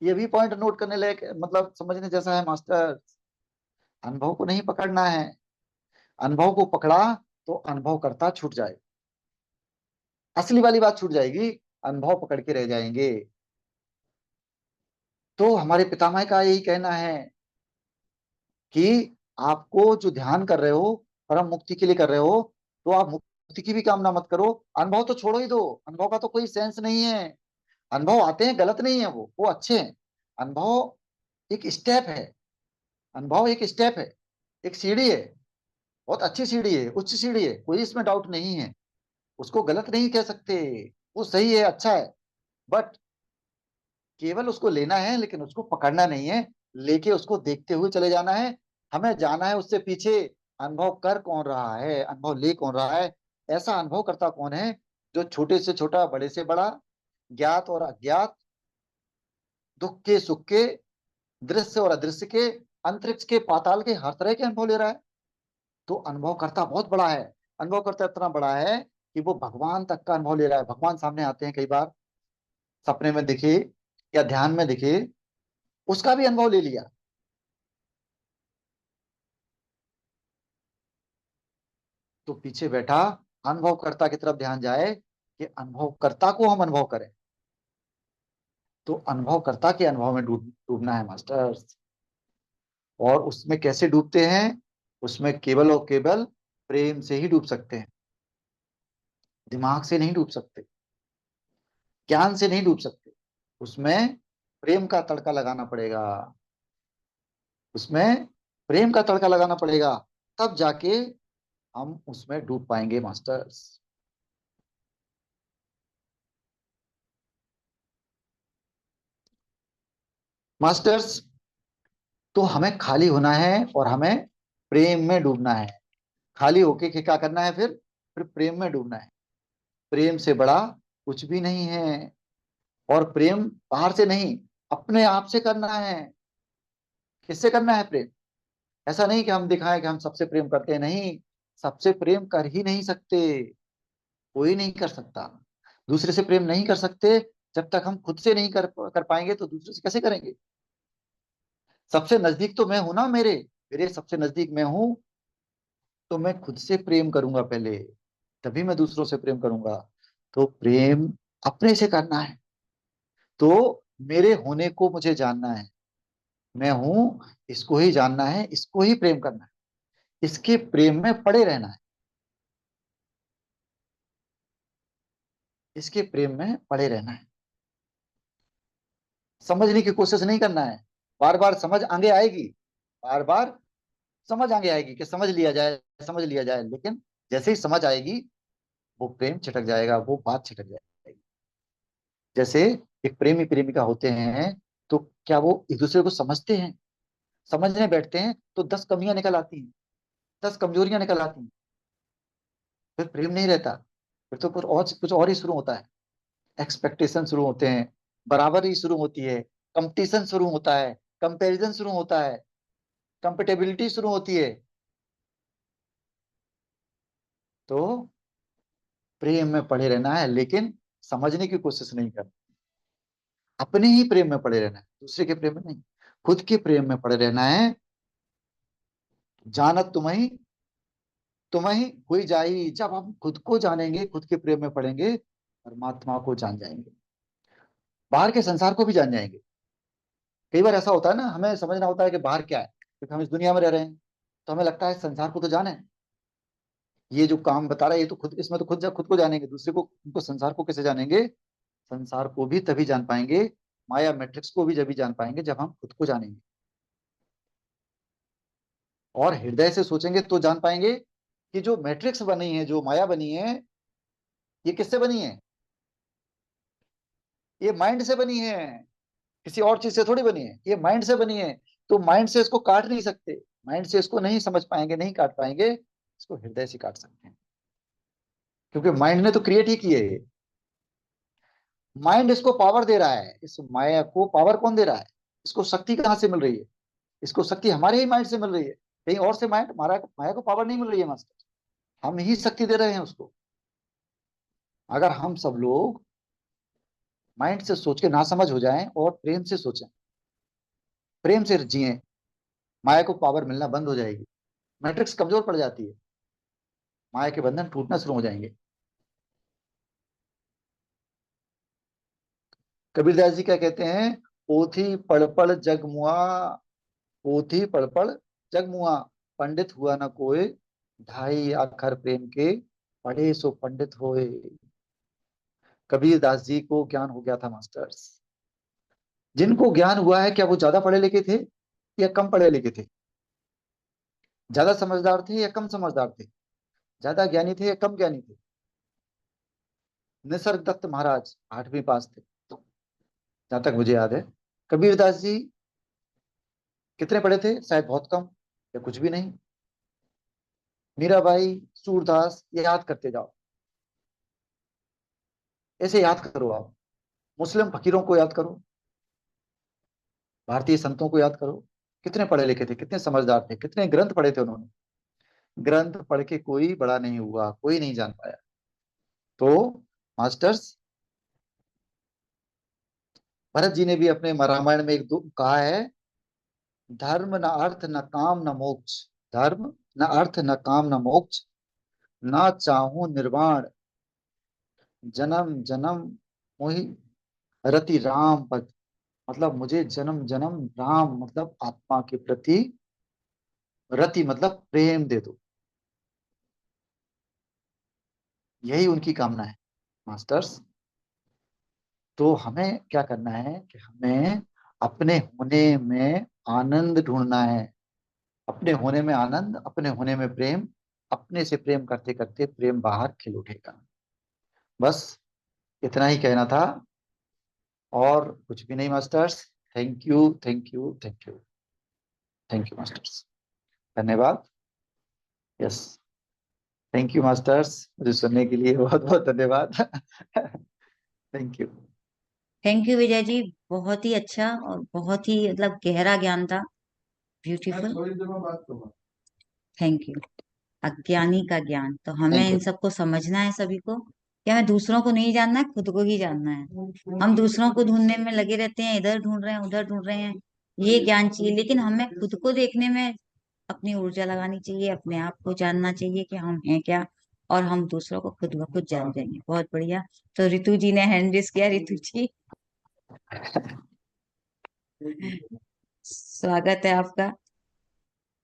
ये भी पॉइंट नोट करने लायक, मतलब समझने जैसा है मास्टर। अनुभव को नहीं पकड़ना है, अनुभव को पकड़ा तो अनुभव करता छूट जाए, असली वाली बात छूट जाएगी, अनुभव पकड़ के रह जाएंगे। तो हमारे पितामह का यही कहना है कि आपको जो ध्यान कर रहे हो परम मुक्ति के लिए कर रहे हो, तो आप मुक्ति की भी कामना मत करो। अनुभव तो छोड़ो ही दो, अनुभव का तो कोई सेंस नहीं है। अनुभव आते हैं, गलत नहीं है, वो अच्छे हैं। अनुभव एक स्टेप है। अनुभव एक स्टेप है, एक सीढ़ी है। बहुत अच्छी सीढ़ी है, उच्च सीढ़ी है, कोई इसमें डाउट नहीं है। उसको गलत नहीं कह सकते, वो सही है, अच्छा है। बट केवल उसको लेना है, लेकिन उसको पकड़ना नहीं है। लेके उसको देखते हुए चले जाना है। हमें जाना है उससे पीछे। अनुभव कर कौन रहा है, अनुभव ले कौन रहा है, ऐसा अनुभव करता कौन है जो छोटे से छोटा, बड़े से बड़ा, ज्ञात और अज्ञात, दुख के सुख के, दृश्य और अदृश्य के, अंतरिक्ष के पाताल के, हर तरह के अनुभव ले रहा है। तो अनुभव करता बहुत बड़ा है। अनुभव करता इतना बड़ा है कि वो भगवान तक का अनुभव ले रहा है। भगवान सामने आते हैं कई बार, सपने में दिखे या ध्यान में दिखे, उसका भी अनुभव ले लिया। तो पीछे बैठा अनुभवकर्ता की तरफ ध्यान जाए कि अनुभवकर्ता को हम अनुभव करें। तो अनुभवकर्ता के अनुभव में डूबना है मास्टर्स। और उसमें कैसे डूबते हैं? उसमें केवल और केवल प्रेम से ही डूब सकते हैं। दिमाग से नहीं डूब सकते, ज्ञान से नहीं डूब सकते। उसमें प्रेम का तड़का लगाना पड़ेगा। उसमें प्रेम का तड़का लगाना पड़ेगा, तब जाके हम उसमें डूब पाएंगे मास्टर्स। मास्टर्स, तो हमें खाली होना है और हमें प्रेम में डूबना है। खाली होके के क्या करना है फिर प्रेम में डूबना है। प्रेम से बड़ा कुछ भी नहीं है। और प्रेम बाहर से नहीं, अपने आप से करना है। किससे करना है प्रेम? ऐसा नहीं कि हम दिखाएं कि हम सबसे प्रेम करते हैं, नहीं। सबसे प्रेम कर ही नहीं सकते, कोई नहीं कर सकता। दूसरे से प्रेम नहीं कर सकते जब तक हम खुद से नहीं कर पाएंगे, तो दूसरे से कैसे करेंगे? सबसे नजदीक तो मैं हूं ना, मेरे मेरे सबसे नजदीक मैं हूं। तो मैं खुद से प्रेम करूंगा पहले, तभी मैं दूसरों से प्रेम करूंगा। तो प्रेम अपने से करना है। तो मेरे होने को मुझे जानना है। मैं हूं, इसको ही जानना है, इसको ही प्रेम करना है, इसके प्रेम में पड़े रहना है, इसके प्रेम में पड़े रहना है। समझने की कोशिश नहीं करना है। बार बार समझ आगे आएगी, बार बार समझ आगे आएगी कि समझ लिया जाए, समझ लिया जाए। लेकिन जैसे ही समझ आएगी, वो प्रेम छिटक जाएगा, वो बात छिटक जाएगी। जैसे एक प्रेमी प्रेमिका होते हैं, तो क्या वो एक दूसरे को समझते हैं? समझने बैठते हैं तो 10 कमियां निकल आती हैं, 10 कमजोरियां निकल आती हैं। फिर प्रेम नहीं रहता। फिर तो कुछ और ही शुरू होता है। एक्सपेक्टेशन शुरू होते हैं, बराबरी शुरू होती है, कंपटीशन शुरू होता है, कंपैरिजन शुरू होता है, कंपेटेबिलिटी शुरू होती है। तो प्रेम में पड़े रहना है, लेकिन समझने की कोशिश नहीं करना। अपने ही प्रेम में पड़े रहना है, दूसरे के प्रेम में नहीं। खुद के प्रेम में पड़े रहना है। जानत तुम्हें हुई जाई। जब हम खुद को जानेंगे, खुद के प्रेम में पड़ेंगे, परमात्मा को जान जाएंगे, बाहर के संसार को भी जान जाएंगे। कई बार ऐसा होता है ना, हमें समझना होता है कि बाहर क्या है, क्योंकि हम इस दुनिया में रह रहे हैं। तो हमें लगता है संसार को तो जाने, ये जो काम बता रहा है ये तो खुद, इसमें तो खुद को जानेंगे, दूसरे को, उनको संसार को कैसे जानेंगे? संसार को भी तभी जान पाएंगे, माया मैट्रिक्स को भी जब जान पाएंगे, जब हम खुद को जानेंगे। और हृदय से सोचेंगे तो जान पाएंगे कि जो मैट्रिक्स बनी है, जो माया बनी है, ये किससे बनी है? ये माइंड से बनी है, किसी और चीज से थोड़ी बनी है, ये माइंड से बनी है। तो माइंड से इसको काट नहीं सकते, माइंड से इसको नहीं समझ पाएंगे, नहीं काट पाएंगे। इसको हृदय से काट सकते हैं, क्योंकि माइंड ने तो क्रिएट ही किए है। माइंड इसको पावर दे रहा है, इस माया को पावर कौन दे रहा है? इसको शक्ति कहाँ से मिल रही है? इसको शक्ति हमारे ही माइंड से मिल रही है, कहीं और से माइंड, माया को पावर नहीं मिल रही है मास्टर। हम ही शक्ति दे रहे हैं उसको। अगर हम सब लोग माइंड से सोच के ना समझ हो जाएं और प्रेम से सोचें, प्रेम से जिए, माया को पावर मिलना बंद हो जाएगी, मैट्रिक्स कमजोर पड़ जाती है, माया के बंधन टूटना शुरू हो जाएंगे। कबीरदास जी क्या कहते हैं? पोथी पढ़ पढ़ जग मुआ, पोथी पढ़ पढ़ जग मुआ, पंडित हुआ न कोई, ढाई अक्षर प्रेम के, पढ़े सो पंडित होए। कबीर दास जी को ज्ञान हो गया था मास्टर्स। जिनको ज्ञान हुआ है, क्या वो ज्यादा पढ़े लिखे थे या कम पढ़े लिखे थे? ज्यादा समझदार थे या कम समझदार थे? ज्यादा ज्ञानी थे या कम ज्ञानी थे? निसर्ग दत्त महाराज 8वीं पास थे, जहां तक मुझे याद है। कबीर दास जी कितने पढ़े थे? शायद बहुत कम या कुछ भी नहीं। मीराबाई, सूरदास, ये याद करते जाओ, ऐसे याद करो आप। मुस्लिम फकीरों को याद करो, भारतीय संतों को याद करो, कितने पढ़े लिखे थे, कितने समझदार थे, कितने ग्रंथ पढ़े थे उन्होंने। ग्रंथ पढ़ के कोई बड़ा नहीं हुआ, कोई नहीं जान पाया। तो मास्टर्स, भरत जी ने भी अपने रामायण में एक दो कहा है, धर्म न अर्थ न काम न मोक्ष, धर्म न अर्थ न काम न मोक्ष, ना चाहूं निर्वाण, जन्म जन्म मोहि रति राम पद। मतलब मुझे जन्म जन्म राम मतलब आत्मा के प्रति, रति मतलब प्रेम दे दो। यही उनकी कामना है मास्टर्स। तो हमें क्या करना है कि हमें अपने होने में आनंद ढूंढना है। अपने होने में आनंद, अपने होने में प्रेम। अपने से प्रेम करते करते प्रेम बाहर खिल उठेगा। बस इतना ही कहना था, और कुछ भी नहीं masters. Thank you, thank you, thank you, thank you masters. धन्यवाद। यस, थैंक यू मास्टर्स, मुझे सुनने के लिए बहुत बहुत धन्यवाद। Thank you. Thank you Vijay जी, बहुत ही अच्छा और बहुत ही मतलब गहरा ज्ञान था। ब्यूटीफुल। थोड़ी देर में बात करूंगा। Thank you. अज्ञानी का ज्ञान, तो हमें थैंक इन यू। सबको समझना है सभी को, कि हमें दूसरों को नहीं जानना है, खुद को ही जानना है। हम दूसरों को ढूंढने में लगे रहते हैं, इधर ढूंढ रहे हैं, उधर ढूंढ रहे हैं। ये ज्ञान चाहिए, लेकिन हमें खुद को देखने में अपनी ऊर्जा लगानी चाहिए, अपने आप को जानना चाहिए कि हम हैं क्या, और हम दूसरों को खुद ब खुद जान जाएंगे। बहुत बढ़िया। तो रितु जी ने हैंड रेस किया। रितु जी, स्वागत है आपका।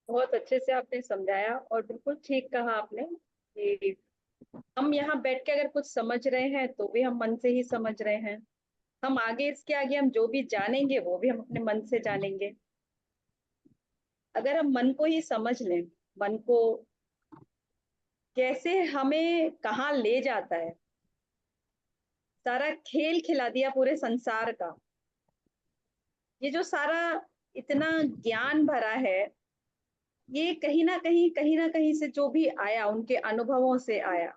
बहुत अच्छे से आपने समझाया और बिल्कुल ठीक कहा आपने कि हम यहाँ बैठ के अगर कुछ समझ रहे हैं तो भी हम मन से ही समझ रहे हैं। हम आगे, इसके आगे हम जो भी जानेंगे वो भी हम अपने मन से जानेंगे। अगर हम मन को ही समझ लें, मन को कैसे हमें कहाँ ले जाता है, सारा खेल खिला दिया पूरे संसार का। ये जो सारा इतना ज्ञान भरा है, ये कहीं ना कहीं से जो भी आया, उनके अनुभवों से आया।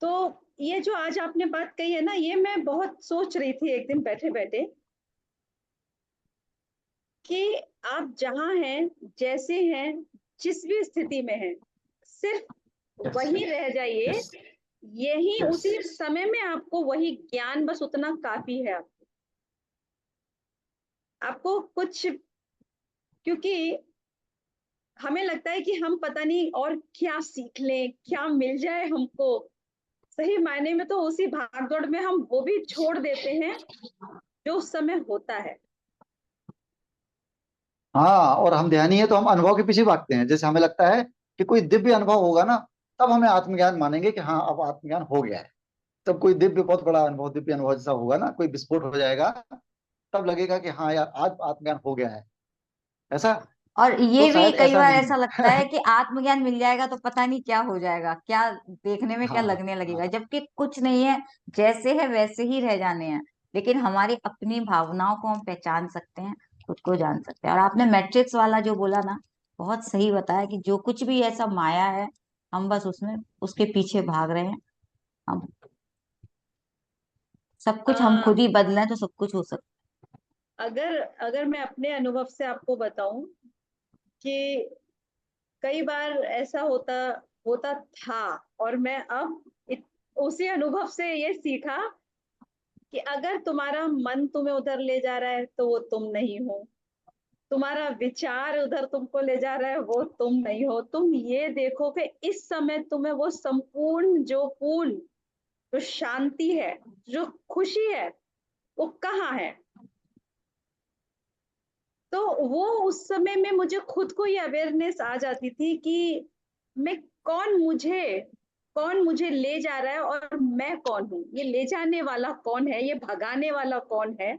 तो ये जो आज आपने बात कही है ना, ये मैं बहुत सोच रही थी एक दिन बैठे बैठे, कि आप जहां हैं, जैसे हैं, जिस भी स्थिति में हैं, सिर्फ यस, वही रह जाइए। यस, यही यस। उसी समय में आपको वही ज्ञान, बस उतना काफी है। आपको कुछ, क्योंकि हमें लगता है कि हम पता नहीं और क्या सीख लें, क्या मिल जाए हमको। सही मायने में तो उसी भागदौड़ में हम वो भी छोड़ देते हैं जो उस समय होता है। हाँ, और हम ध्यानी है तो हम अनुभव के पीछे भागते हैं। जैसे हमें लगता है कि कोई दिव्य अनुभव होगा ना, तब हमें आत्मज्ञान मानेंगे कि हाँ अब आत्मज्ञान हो गया है। तब कोई दिव्य, बहुत बड़ा अनुभव, दिव्य अनुभव जैसा होगा ना, कोई विस्फोट हो जाएगा, तब लगेगा कि हाँ यार आज आत्मज्ञान हो गया है। ऐसा? और तो ये भी शायद कई ऐसा बार नहीं ऐसा लगता है है। कि आत्मज्ञान मिल जाएगा तो पता नहीं क्या हो जाएगा, क्या देखने में क्या हाँ, लगने लगेगा, हाँ, जबकि कुछ नहीं है। जैसे है वैसे ही रह जाने हैं। लेकिन हमारी अपनी भावनाओं को हम पहचान सकते हैं, खुद को जान सकते हैं। और आपने मैट्रिक्स वाला जो बोला ना, बहुत सही बताया कि जो कुछ भी ऐसा माया है, हम बस उसमें उसके पीछे भाग रहे हैं। हम सब कुछ हम आ, खुद ही बदलें तो सब कुछ हो सकता अगर अगर मैं अपने अनुभव से आपको बताऊं कि कई बार ऐसा होता होता था, और मैं अब उसी अनुभव से ये सीखा कि अगर तुम्हारा मन तुम्हें उधर ले जा रहा है तो वो तुम नहीं हो। तुम्हारा विचार उधर तुमको ले जा रहा है, वो तुम नहीं हो। तुम ये देखो कि इस समय तुम्हें वो संपूर्ण, जो पूर्ण, जो शांति है, जो खुशी है, वो कहाँ है। तो वो उस समय में मुझे खुद को ये अवेयरनेस आ जाती थी कि मैं कौन मुझे ले जा रहा है और मैं कौन हूँ, ये ले जाने वाला कौन है, ये भगाने वाला कौन है,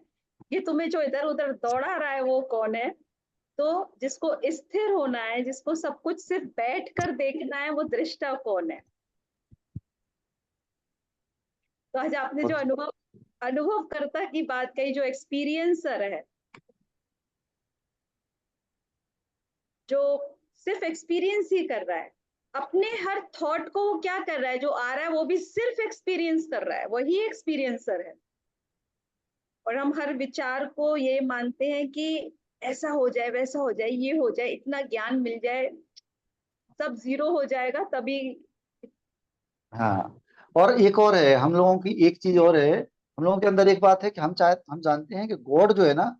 ये तुम्हें जो इधर उधर दौड़ा रहा है वो कौन है। तो जिसको स्थिर होना है, जिसको सब कुछ सिर्फ बैठ कर देखना है, वो दृष्टा कौन है। तो आज आपने जो अनुभवकर्ता की बात कही, जो एक्सपीरियंसर है, जो सिर्फ एक्सपीरियंस ही कर रहा है, अपने हर थॉट को वो क्या कर रहा है, जो आ रहा है वो भी सिर्फ एक्सपीरियंस कर रहा है, वही एक्सपीरियंसर है। और हम हर विचार को ये मानते हैं कि ऐसा हो जाए, वैसा हो जाए, ये हो जाए, इतना ज्ञान मिल जाए, सब जीरो हो जाएगा तभी। हाँ, और एक और है हम लोगों की, एक चीज और है हम लोगों के अंदर। एक बात है कि हम जानते हैं कि गॉड जो है ना,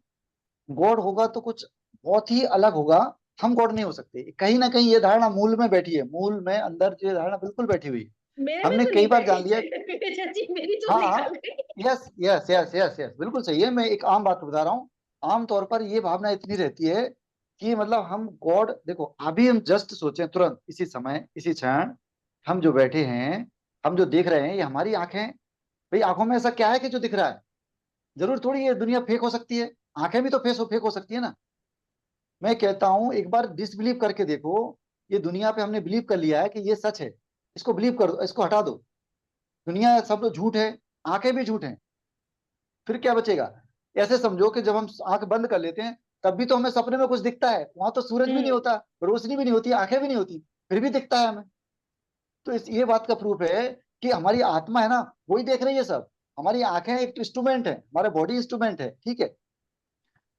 गॉड होगा तो कुछ बहुत ही अलग होगा। हम गॉड नहीं हो सकते। कहीं ना कहीं ये धारणा मूल में बैठी है, मूल में अंदर जो ये धारणा बिल्कुल बैठी हुई है। मेरे में हमने तो कई नहीं बार बैठी। जान लिया। चाची मेरी तो हाँ निकल हाँ, गई। Yes yes yes yes yes, बिल्कुल सही है। मैं एक आम बात बता रहा हूँ। आम तौर पर ये भावना इतनी रहती है कि मतलब हम गॉड, देखो अभी हम जस्ट सोचें तुरंत इसी समय इसी क्षण, हम जो बैठे हैं, हम जो देख रहे हैं, ये हमारी आंखें हैं। भाई आंखों में ऐसा क्या है कि जो दिख रहा है? जरूर थोड़ी ये दुनिया फेक हो सकती है। आंखें भी तो फेक हो सकती है ना। मैं कहता हूं एक बार डिसबिलीव करके देखो। ये दुनिया पे हमने बिलीव कर लिया है कि ये सच है। इसको बिलीव कर दो, इसको हटा दो। दुनिया सब लोग झूठ है, आंखें भी झूठ हैं। फिर क्या बचेगा? ऐसे समझो कि जब हम आंख बंद कर लेते हैं, तब भी तो हमें सपने में कुछ दिखता है। वहां तो सूरज भी नहीं हम्म। होता, रोशनी भी नहीं होती, आंखें भी नहीं होती, फिर भी दिखता है हमें। तो ये बात का प्रूफ है कि हमारी आत्मा है ना, वही देख रही है सब। हमारी आंखें एक इंस्ट्रूमेंट है, हमारा बॉडी इंस्ट्रूमेंट है, ठीक है।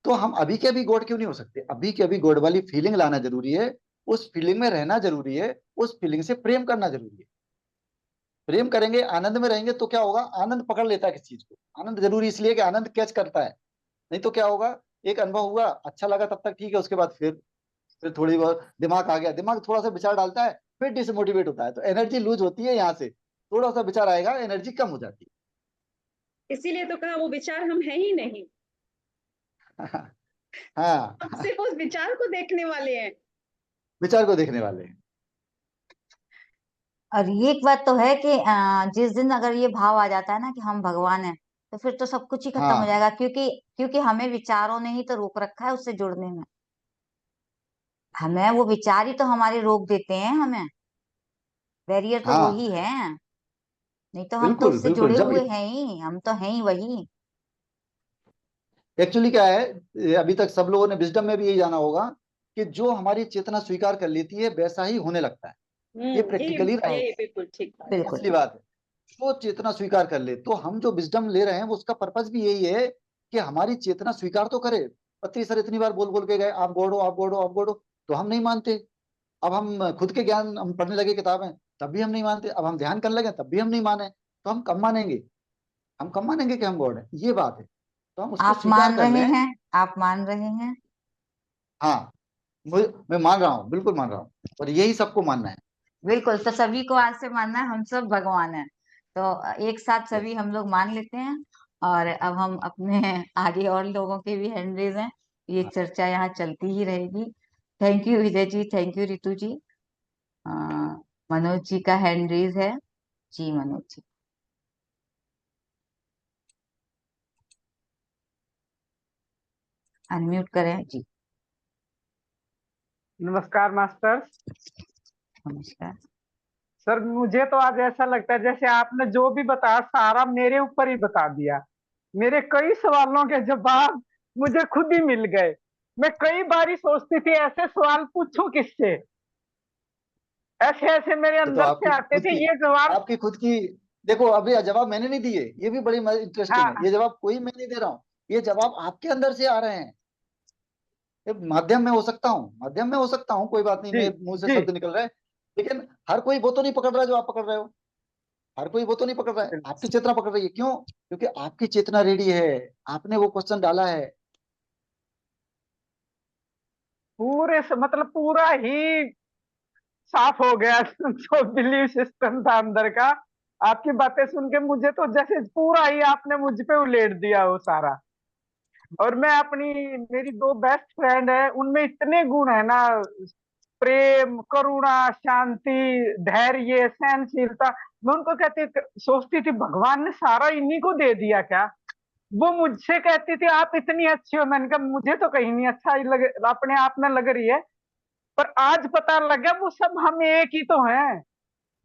तो हम अभी के अभी गॉड क्यों नहीं हो सकते? अभी के अभी गॉड वाली फीलिंग लाना जरूरी है। उस फीलिंग में रहना जरूरी है। उस फीलिंग से प्रेम करना जरूरी है। प्रेम करेंगे, आनंद में रहेंगे तो क्या होगा? आनंद पकड़ लेता है किस चीज को। आनंद जरूरी इसलिए कि आनंद कैच करता है। नहीं तो क्या होगा? एक अनुभव हुआ, अच्छा लगा, तब तक ठीक है। उसके बाद फिर थोड़ी बहुत दिमाग आ गया, दिमाग थोड़ा सा विचार डालता है, फिर डिसमोटिवेट होता है, तो एनर्जी लूज होती है। यहाँ से थोड़ा सा विचार आएगा, एनर्जी कम हो जाती इसीलिए तो कहा वो विचार हम है ही नहीं, है। हाँ, हम सिर्फ उस विचार को देखने वाले हैं। विचार को देखने वाले हैं। और ये एक बात तो है कि जिस दिन अगर ये भाव आ जाता है ना कि हम भगवान हैं, तो फिर तो सब कुछ ही खत्म हो हाँ जाएगा, क्योंकि क्योंकि हमें विचारों ने ही तो रोक रखा है उससे जुड़ने में। हमें वो विचार ही तो हमारे रोक देते हैं हमें। बैरियर तो वो हाँ, ही है। नहीं तो हम तो बिल्कुल उससे बिल्कुल। जुड़े जब हुए हैं ही, हम तो हैं ही वही। एक्चुअली क्या है, अभी तक सब लोगों ने विजडम में भी यही जाना होगा कि जो हमारी चेतना स्वीकार कर लेती है वैसा ही होने लगता है। ये यही प्रैक्टिकली रहा है, यही बिल्कुल ठीक बात है। बिल्कुल। असली बात है। जो चेतना स्वीकार कर ले, तो हम जो विजडम ले रहे हैं वो उसका पर्पस भी यही है कि हमारी चेतना स्वीकार तो करे। पत्री सर इतनी बार बोल बोल के गए, आप गॉड हो, आप गॉड हो, आप गॉड हो, तो हम नहीं मानते। अब हम खुद के ज्ञान हम पढ़ने लगे किताबें, तब भी हम नहीं मानते। अब हम ध्यान करने लगे, तब भी हम नहीं माने। तो हम कब मानेंगे? हम कब मानेंगे कि हम गॉड है? ये बात है। तो हम उसको आप स्वीकार मान कर रहे लें। हैं, आप मान रहे हैं। हाँ, मैं मान रहा हूँ, बिल्कुल मान रहा हूँ। और यही सबको मानना है। बिल्कुल, तो सभी को आज से मानना है हम सब भगवान हैं। तो एक साथ सभी यस। हम लोग मान लेते हैं। और अब हम अपने आगे और लोगों के भी हैंड रेज हैं, ये चर्चा यहाँ चलती ही रहेगी। Thank you Vijay ji, thank you Ritu ji. अ, मनोज जी का हैंड रेज है। जी मनोज जी, अनम्यूट करें जी। नमस्कार मास्टर। नमस्कार। सर मुझे तो आज ऐसा लगता है जैसे आपने जो भी बताया सारा मेरे ऊपर ही बता दिया। मेरे कई सवालों के जवाब मुझे खुद ही मिल गए। मैं कई बार ही सोचती थी ऐसे सवाल पूछूं किससे, ऐसे ऐसे मेरे ये तो अंदर से आपकी आते खुद थे की ये जवाब। आपकी खुद की देखो, अभी जवाब मैंने नहीं दिए, ये भी बड़ी इंटरेस्टिंग है। हाँ ये जवाब कोई मैं नहीं दे रहा हूँ। ये जवाब आपके अंदर से आ रहे हैं। ये माध्यम में हो सकता हूँ, माध्यम में हो सकता हूँ, कोई बात नहीं, जी मेरे मुंह से जी। शब्द निकल रहा है। लेकिन हर कोई वो तो नहीं पकड़ रहा है जो आप पकड़ रहे हो। हर कोई वो तो नहीं पकड़ रहा है। आपकी चेतना पकड़ रही है। क्यों? क्योंकि आपकी चेतना रेडी है। आपने वो क्वेश्चन डाला है। पूरे से मतलब पूरा ही साफ हो गया जो बिलीव सिस्टम था अंदर का, आपकी बातें सुन के मुझे तो जैसे पूरा ही आपने मुझ पे उलेट दिया वो सारा। और मैं अपनी, मेरी दो बेस्ट फ्रेंड है, उनमें इतने गुण है ना, प्रेम, करुणा, शांति, धैर्य, सहनशीलता। मैं उनको सोचती थी भगवान ने सारा इन्हीं को दे दिया क्या। वो मुझसे कहती थी आप इतनी अच्छी हो। मैंने कहा मुझे तो कहीं नहीं अच्छा ही लग, अपने आप में लग रही है। पर आज पता लगा वो सब हम एक ही तो हैं।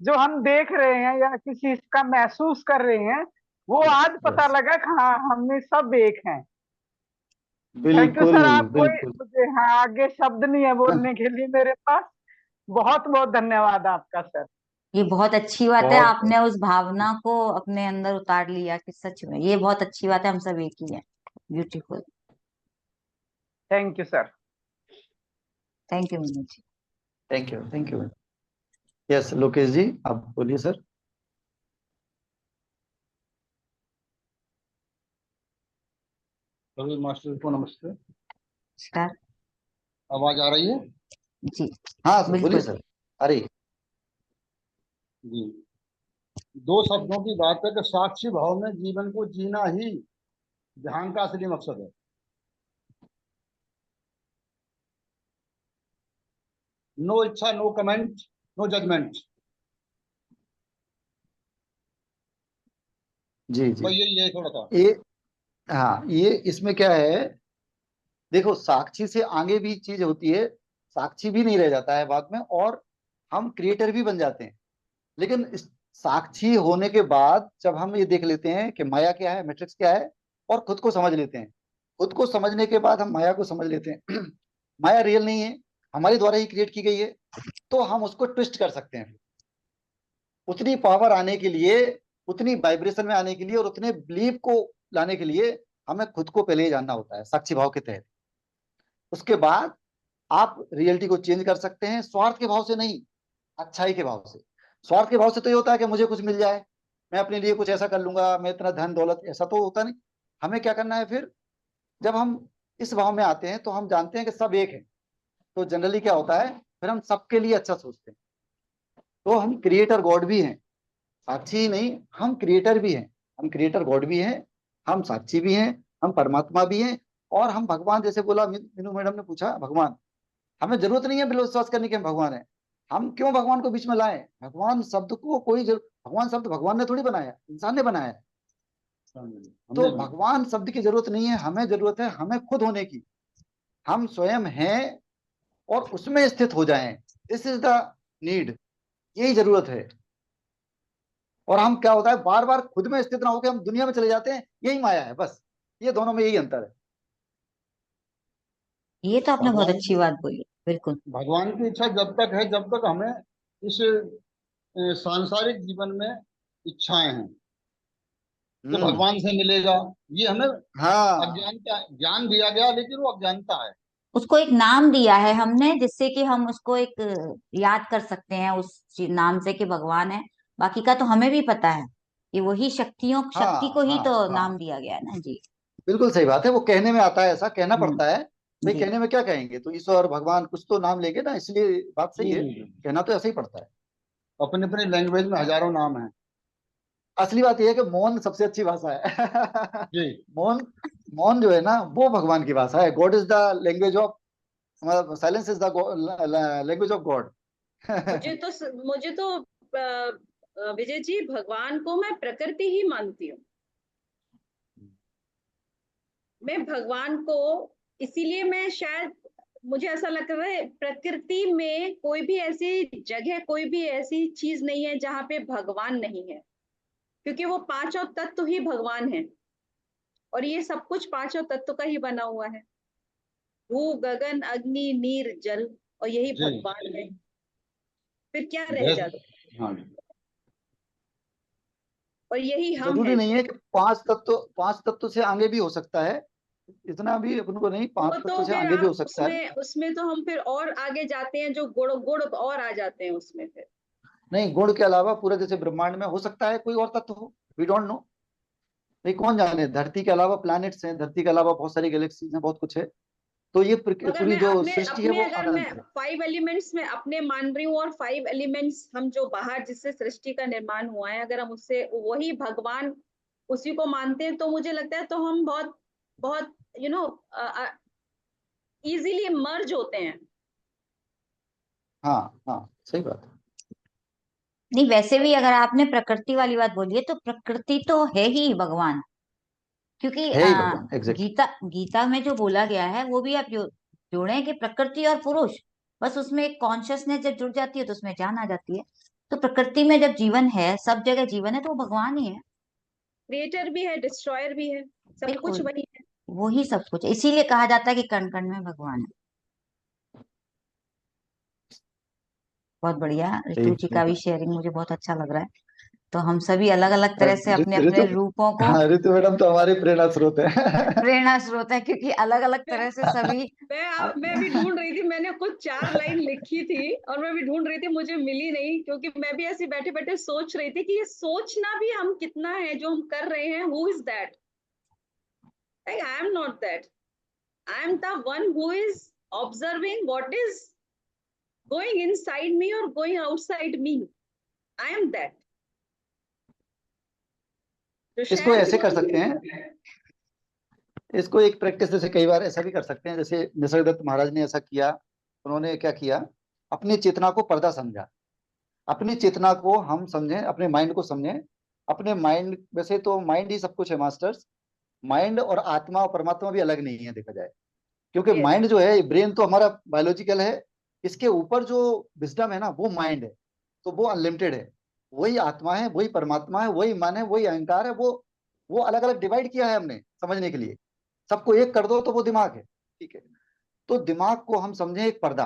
जो हम देख रहे हैं या किसी का महसूस कर रहे हैं, वो यस आज पता यस, लगा कि हाँ हम सब एक हैं। थैंक यू बिल्कुल सर। आप कोई बिल्कुल। मुझे, हाँ, आगे शब्द नहीं है बोलने के लिए मेरे पास। बहुत बहुत धन्यवाद आपका सर। ये बहुत अच्छी बात है, बहुत आपने उस भावना को अपने अंदर उतार लिया कि सच में ये बहुत अच्छी बात है, हम सब एक ही हैं। Beautiful. Thank you sir. Thank you Manoj ji. Thank you thank you. Yes Lokesh ji आप बोलिए सर। सभी मास्टर को नमस्ते। नमस्कार आवाज आ रही है? जी। हाँ सर बोलिए बिल्कुल। सर। अरे जी। दो शब्दों की बात है कि साक्षी भाव में जीवन को जीना ही ध्यान का असली मकसद है। नो इच्छा, नो कमेंट, नो जजमेंट। जी जी। तो यही थोड़ा सा। ये हाँ ये इसमें क्या है, देखो साक्षी से आगे भी चीज होती है। साक्षी भी नहीं रह जाता है बाद में, और हम क्रिएटर भी बन जाते हैं। लेकिन इस साक्षी होने के बाद जब हम ये देख लेते हैं कि माया क्या है, मैट्रिक्स क्या है, और खुद को समझ लेते हैं, खुद को समझने के बाद हम माया को समझ लेते हैं माया रियल नहीं है, हमारे द्वारा ही क्रिएट की गई है। तो हम उसको ट्विस्ट कर सकते हैं। उतनी पावर आने के लिए, उतनी वाइब्रेशन में आने के लिए, और उतने बिलीव को लाने के लिए हमें खुद को पहले ही जानना होता है साक्षी भाव के तहत। उसके बाद आप रियलिटी को चेंज कर सकते हैं, स्वार्थ के भाव से नहीं, अच्छाई के भाव से। स्वार्थ के भाव से तो ये होता है कि मुझे कुछ मिल जाए, मैं अपने लिए कुछ ऐसा कर लूंगा, मैं इतना धन दौलत, ऐसा तो होता नहीं। हमें क्या करना है फिर, जब हम इस भाव में आते हैं तो हम जानते हैं कि सब एक है। तो जनरली क्या होता है, फिर हम सबके लिए अच्छा सोचते हैं। तो हम क्रिएटर गॉड भी हैं, साक्षी ही नहीं, हम क्रिएटर भी हैं। हम क्रिएटर गॉड भी हैं, हम साक्षी भी हैं, हम परमात्मा भी हैं, और हम भगवान, जैसे बोला मीनू मैडम ने पूछा, भगवान। हमें जरूरत नहीं है बिल्कुल विश्वास करने की हम भगवान है। हम क्यों भगवान को बीच में लाए, भगवान शब्द को भगवान शब्द भगवान ने थोड़ी बनाया, इंसान ने बनाया है। तो हमने भगवान शब्द की जरूरत नहीं है, हमें जरूरत है हमें खुद होने की। हम स्वयं हैं और उसमें स्थित हो जाएं। दिस इज द नीड, यही जरूरत है। और हम क्या होता है, बार बार खुद में स्थित ना होकर हम दुनिया में चले जाते हैं, यही माया है बस। ये दोनों में यही अंतर है। ये तो आपने बहुत भगवान अच्छी की बात बोली, बिल्कुल। भगवान की इच्छा जब तक है, जब तक हमें इस सांसारिक जीवन में इच्छाएं हैं कि हम्म। भगवान से मिलेगा। ये हमें हाँ अज्ञानता, ज्ञान दिया गया, लेकिन वो अज्ञानता है। उसको एक नाम दिया है हमने, जिससे कि हम उसको एक याद कर सकते हैं उस नाम से कि भगवान है। बाकी का तो हमें भी पता है कि वही शक्ति हाँ को ही हाँ तो हाँ, नाम दिया गया है ना जी। बिल्कुल सही बात है। वो कहने में आता है, ऐसा कहना हम्म। पड़ता है। भाई जी। कहने में क्या कहेंगे, तो ईश्वर भगवान कुछ तो नाम लेंगे ना, इसलिए बात सही है। हम्म। कहना तो ऐसा ही पड़ता है। अपनी अपनी लैंग्वेज में हजारों नाम हैं। असली बात यह है कि मौन सबसे अच्छी भाषा है जी। मौन, मौन जो है ना वो भगवान की भाषा है। God is the language of, मतलब silence is the language of God मुझे तो विजय जी, भगवान को मैं प्रकृति ही मानती हूँ। मैं भगवान को, इसीलिए मैं शायद, मुझे ऐसा लग रहा है प्रकृति में कोई भी ऐसी जगह, कोई भी ऐसी चीज नहीं है जहाँ पे भगवान नहीं है, क्योंकि वो पांचों तत्व ही भगवान है। और ये सब कुछ पांचों तत्व का ही बना हुआ है, भू गगन अग्नि नीर जल, और यही जी। भगवान है। फिर क्या रह बेहद। जाता, हाँ। और यही हम जरूरी हैं। नहीं है कि पांच तत्व से आगे भी हो सकता है। इतना भी अपन को नहीं, वो पांच तो तत्व से फिर आगे भी हो आप सकता है। उसमें उसमें तो हम फिर और आगे जाते हैं, जो गुण गुण और आ जाते हैं उसमें फिर। नहीं, गुण के अलावा पूरे जैसे ब्रह्मांड में हो सकता है कोई और तत्व हो, वी डोंट नो। भाई कौन जाने, धरती के अलावा प्लैनेट्स हैं, धरती के अलावा बहुत सारी गैलेक्सीज हैं, बहुत कुछ है। तो ये अगर पूरी मैं जो अपने सृष्टि है अपने वो अगर मैं अनंत है। 5 एलिमेंट्स में अपने मान रही हूँ, और 5 एलिमेंट्स हम जो बाहर जिससे सृष्टि का निर्माण हुआ है, अगर हम उससे वही भगवान उसी को मानते हैं, तो मुझे लगता है तो हम बहुत बहुत यू नो इजीली मर्ज होते हैं। हाँ हाँ, सही बात है। नहीं, वैसे भी अगर आपने प्रकृति वाली बात बोली है तो प्रकृति तो है ही भगवान, क्योंकि है ही भगवान, एग्जैक्टली। गीता गीता में जो बोला गया है वो भी आप जोड़े कि प्रकृति और पुरुष, बस उसमें एक कॉन्शियसनेस जब जुड़ जाती है तो उसमें जान आ जाती है। तो प्रकृति में जब जीवन है, सब जगह जीवन है, तो वो भगवान ही है। क्रिएटर भी है, डिस्ट्रॉयर भी है, सब कुछ बिल्कुल, वही है। वो ही सब कुछ है। इसीलिए कहा जाता है कि कण कण में भगवान है। बहुत बढ़िया, ऋतु सही जी सही का भी बात। शेयरिंग मुझे बहुत अच्छा लग रहा है। तो हम सभी अलग अलग तरह से अपने ऋतु, अपने रूपों को हाँ ऋतु मैडम तो हमारी प्रेरणा स्रोत है। प्रेरणा स्रोत है, क्योंकि अलग अलग मैं तरह से सभी मैं भी ढूंढ रही थी, मैंने कुछ 4 लाइन लिखी थी और मैं भी ढूंढ रही थी, मुझे मिली नहीं, क्योंकि मैं भी ऐसे बैठे बैठे सोच रही थी कि ये सोचना भी हम कितना है जो हम कर रहे हैं। Who is that? Like I am not that, I am the one who is observing what is going inside me और going outside me. I am that, जो इसको शायद ऐसे कर सकते हैं, इसको एक प्रैक्टिस जैसे कई बार ऐसा भी कर सकते हैं, जैसे निसर्गदत्त महाराज ने ऐसा किया। उन्होंने क्या किया, अपनी चेतना को पर्दा समझा। अपनी चेतना को हम समझें, अपने माइंड को समझें। अपने माइंड, वैसे तो माइंड ही सब कुछ है मास्टर्स। माइंड और आत्मा और परमात्मा भी अलग नहीं है देखा जाए, क्योंकि यस, माइंड जो है, ब्रेन तो हमारा बायोलॉजिकल है, इसके ऊपर जो विजडम है ना वो माइंड है, तो वो अनलिमिटेड है। वही आत्मा है, वही परमात्मा है, वही मन है, वही अहंकार है। वो अलग अलग डिवाइड किया है हमने समझने के लिए। सबको एक कर दो तो वो दिमाग है, ठीक है। तो दिमाग को हम समझें एक पर्दा।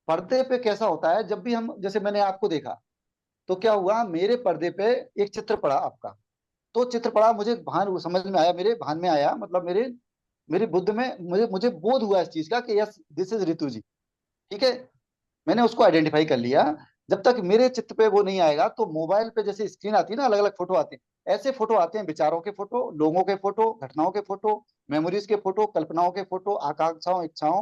पर्दे पे कैसा होता है, जब भी हम, जैसे मैंने आपको देखा तो क्या हुआ, मेरे पर्दे पे एक चित्र पड़ा आपका। तो चित्र पड़ा, मुझे भान समझ में आया, मेरे भान में आया, मतलब मेरे मेरी बुद्ध में मुझे मुझे बोध हुआ इस चीज का कि यस दिस इज ऋतु जी, ठीक है। मैंने उसको आइडेंटिफाई कर लिया। जब तक मेरे चित्त पे वो नहीं आएगा, तो मोबाइल पे जैसे स्क्रीन आती है ना, अलग अलग फोटो आते हैं, ऐसे फोटो आते हैं, विचारों के फोटो, लोगों के फोटो, घटनाओं के फोटो, मेमोरीज के फोटो, कल्पनाओं के फोटो, आकांक्षाओं, इच्छाओं,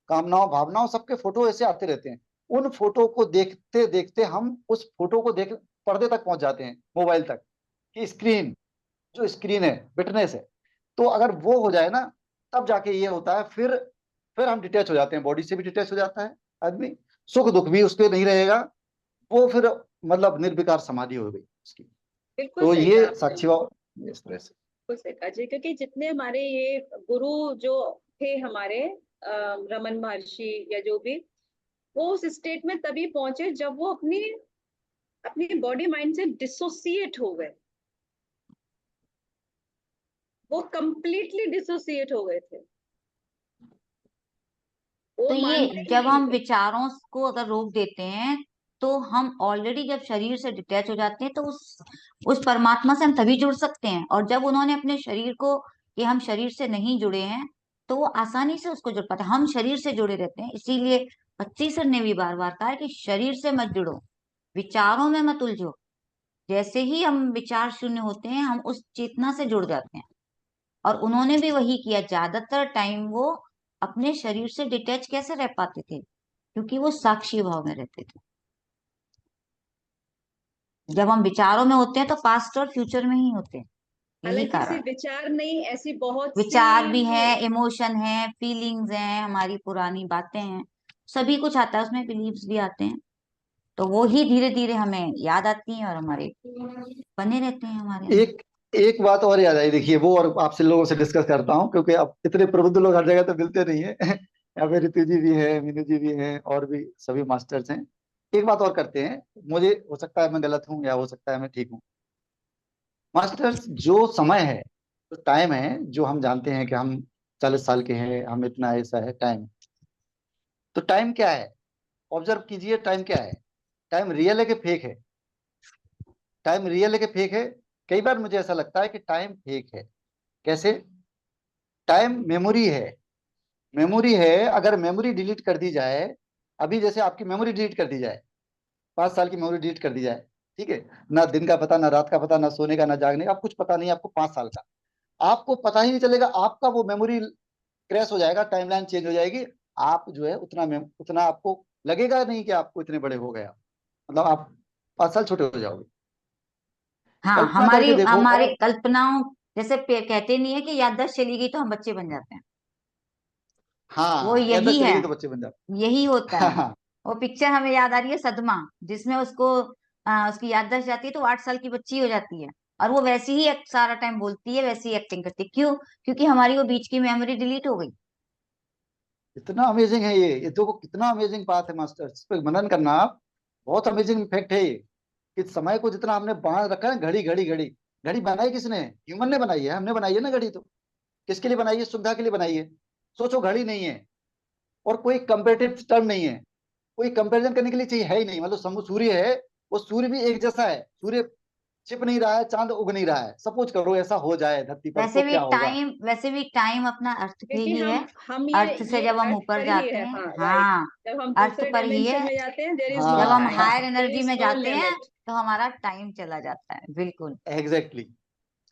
कामनाओं, भावनाओं, सबके फोटो ऐसे आते रहते हैं। उन फोटो को देखते देखते हम उस फोटो को देख पर्दे तक पहुंच जाते हैं, मोबाइल तक कि स्क्रीन, जो स्क्रीन है, विटनेस है। तो अगर वो हो जाए ना, तब जाके ये होता है, फिर हम डिटैच हो जाते हैं, बॉडी से भी डिटैच हो जाता है आदमी। सुख दुख भी उसके नहीं रहेगा। वो फिर मतलब निर्विकार समाधि हो गई उसकी। बिल्कुल तो सही कहा ये आपने, साक्षी भाव इस तरह से। बिल्कुल सही कहा जी। क्योंकि जितने हमारे ये गुरु जो थे हमारे, रमन महर्षि या जो भी, वो उस स्टेट में तभी पहुंचे जब वो अपनी अपनी बॉडी माइंड से डिसोसिएट हो गए। वो कंप्लीटली डिसोसिएट हो गए थे, वो तो ये मानते ही जब नहीं हम थे। विचारों को अगर रोक देते हैं, तो हम ऑलरेडी जब शरीर से डिटैच हो जाते हैं, तो उस परमात्मा से हम तभी जुड़ सकते हैं। और जब उन्होंने अपने शरीर को, कि हम शरीर से नहीं जुड़े हैं, तो वो आसानी से उसको जुड़ पाते हैं। हम शरीर से जुड़े रहते हैं, इसीलिए पच्ची सर ने भी बार बार कहा है कि शरीर से मत जुड़ो, विचारों में मत उलझो। जैसे ही हम विचार शून्य होते हैं, हम उस चेतना से जुड़ जाते हैं। और उन्होंने भी वही किया। ज्यादातर टाइम वो अपने शरीर से डिटैच कैसे रह पाते थे? क्योंकि वो साक्षी भाव में रहते थे। जब हम विचारों में होते हैं तो पास्ट और फ्यूचर में ही होते हैं, यही हालांकि कारण सिर्फ है। विचार नहीं, ऐसी बहुत सी विचार भी है, इमोशन है, फीलिंग्स हैं, हमारी पुरानी बातें हैं, सभी कुछ आता है उसमें, बिलीव्स भी आते हैं। तो वो ही धीरे धीरे हमें याद आती हैं और हमारे बने रहते हैं हमारे अंदर। एक एक बात और याद आई, देखिए वो, और आपसे लोगों से डिस्कस करता हूँ, क्योंकि अब इतने प्रबुद्ध लोग हर जगह तो मिलते नहीं है। यहाँ पे ऋतु जी भी है, मीनू जी भी हैं, और भी सभी मास्टर्स हैं। एक बात और करते हैं, मुझे हो सकता है मैं गलत हूँ या हो सकता है मैं ठीक हूँ। मास्टर्स, जो समय है, जो टाइम है, जो हम जानते हैं कि हम 40 साल के हैं, हम इतना, ऐसा है टाइम। तो टाइम क्या है, ऑब्जर्व कीजिए, टाइम क्या है। टाइम रियल है कि फेक है? टाइम रियल है कि फेक है? कई बार मुझे ऐसा लगता है कि टाइम फेक है। कैसे? टाइम मेमोरी है। मेमोरी है, अगर मेमोरी डिलीट कर दी जाए, अभी जैसे आपकी मेमोरी डिलीट कर दी जाए, 5 साल की मेमोरी डिलीट कर दी जाए, ठीक है, ना दिन का पता, ना रात का पता, ना सोने का, ना जागने का, कुछ पता नहीं आपको 5 साल का। आपको पता ही नहीं चलेगा आपका वो मेमोरी क्रैश हो जाएगा, टाइमलाइन चेंज हो जाएगी। आप जो है उतना आपको लगेगा नहीं कि आपको इतने बड़े हो गए आप। मतलब आप 5 साल छोटे हो जाओगे। हाँ, कल्पना हमारी करके देखो। हमारी और कल्पनाओं, जैसे कहते नहीं है कि याददाश्त चली गई तो हम बच्चे बन जाते हैं, वो हाँ, यही याददाश्त चली है, गई तो बच्चे बन जाते यही होता हैं। है। हाँ, वो पिक्चर हमें याद आ रही है सदमा, जिसमें उसको उसकी याददाश्त जाती है तो वो 8 साल की बच्ची हो जाती है, और वो वैसी ही सारा टाइम बोलती है, वैसी ही एक्टिंग करती है। क्यों? क्योंकि हमारी वो बीच की मेमोरी डिलीट हो गई। इतना अमेजिंग है ये देखो कितना अमेजिंग बात है मास्टर, इस पे मनन करना आप। बहुत अमेजिंग इफेक्ट है ये, कि समय को जितना हमने बांध रखा है। घड़ी घड़ी घड़ी घड़ी बनाई किसने? ह्यूमन ने बनाई है, हमने बनाई है ना घड़ी तो। किसके लिए बनाई है? सुविधा के लिए बनाई है। सोचो, घड़ी नहीं है और कोई कंपेरेटिव टर्म नहीं है, कोई कंपैरिजन करने के लिए चाहिए है ही नहीं। मतलब सूर्य है, वो सूर्य भी एक जैसा है। सूर्य छिप नहीं रहा है, चांद उग नहीं रहा है। सपोज करो ऐसा हो जाए धरती पर तो क्या होगा? वैसे भी टाइम अपना अर्थ पे क्योंकि ही है। हम अर्थ से ये जब हम अर्थ ऊपर पर ही जाते है, हैं, हाँ राइट। हाँ, जब हम अर्थ दूसरे पर ही डायमेंशन है। में जाते हैं, देयर इज नो जब हम टाइम, हाँ, हायर देयर एनर्जी इज में नो जाते हैं लिमिट। तो हमारा टाइम चला जाता है, बिल्कुल एग्जैक्टली।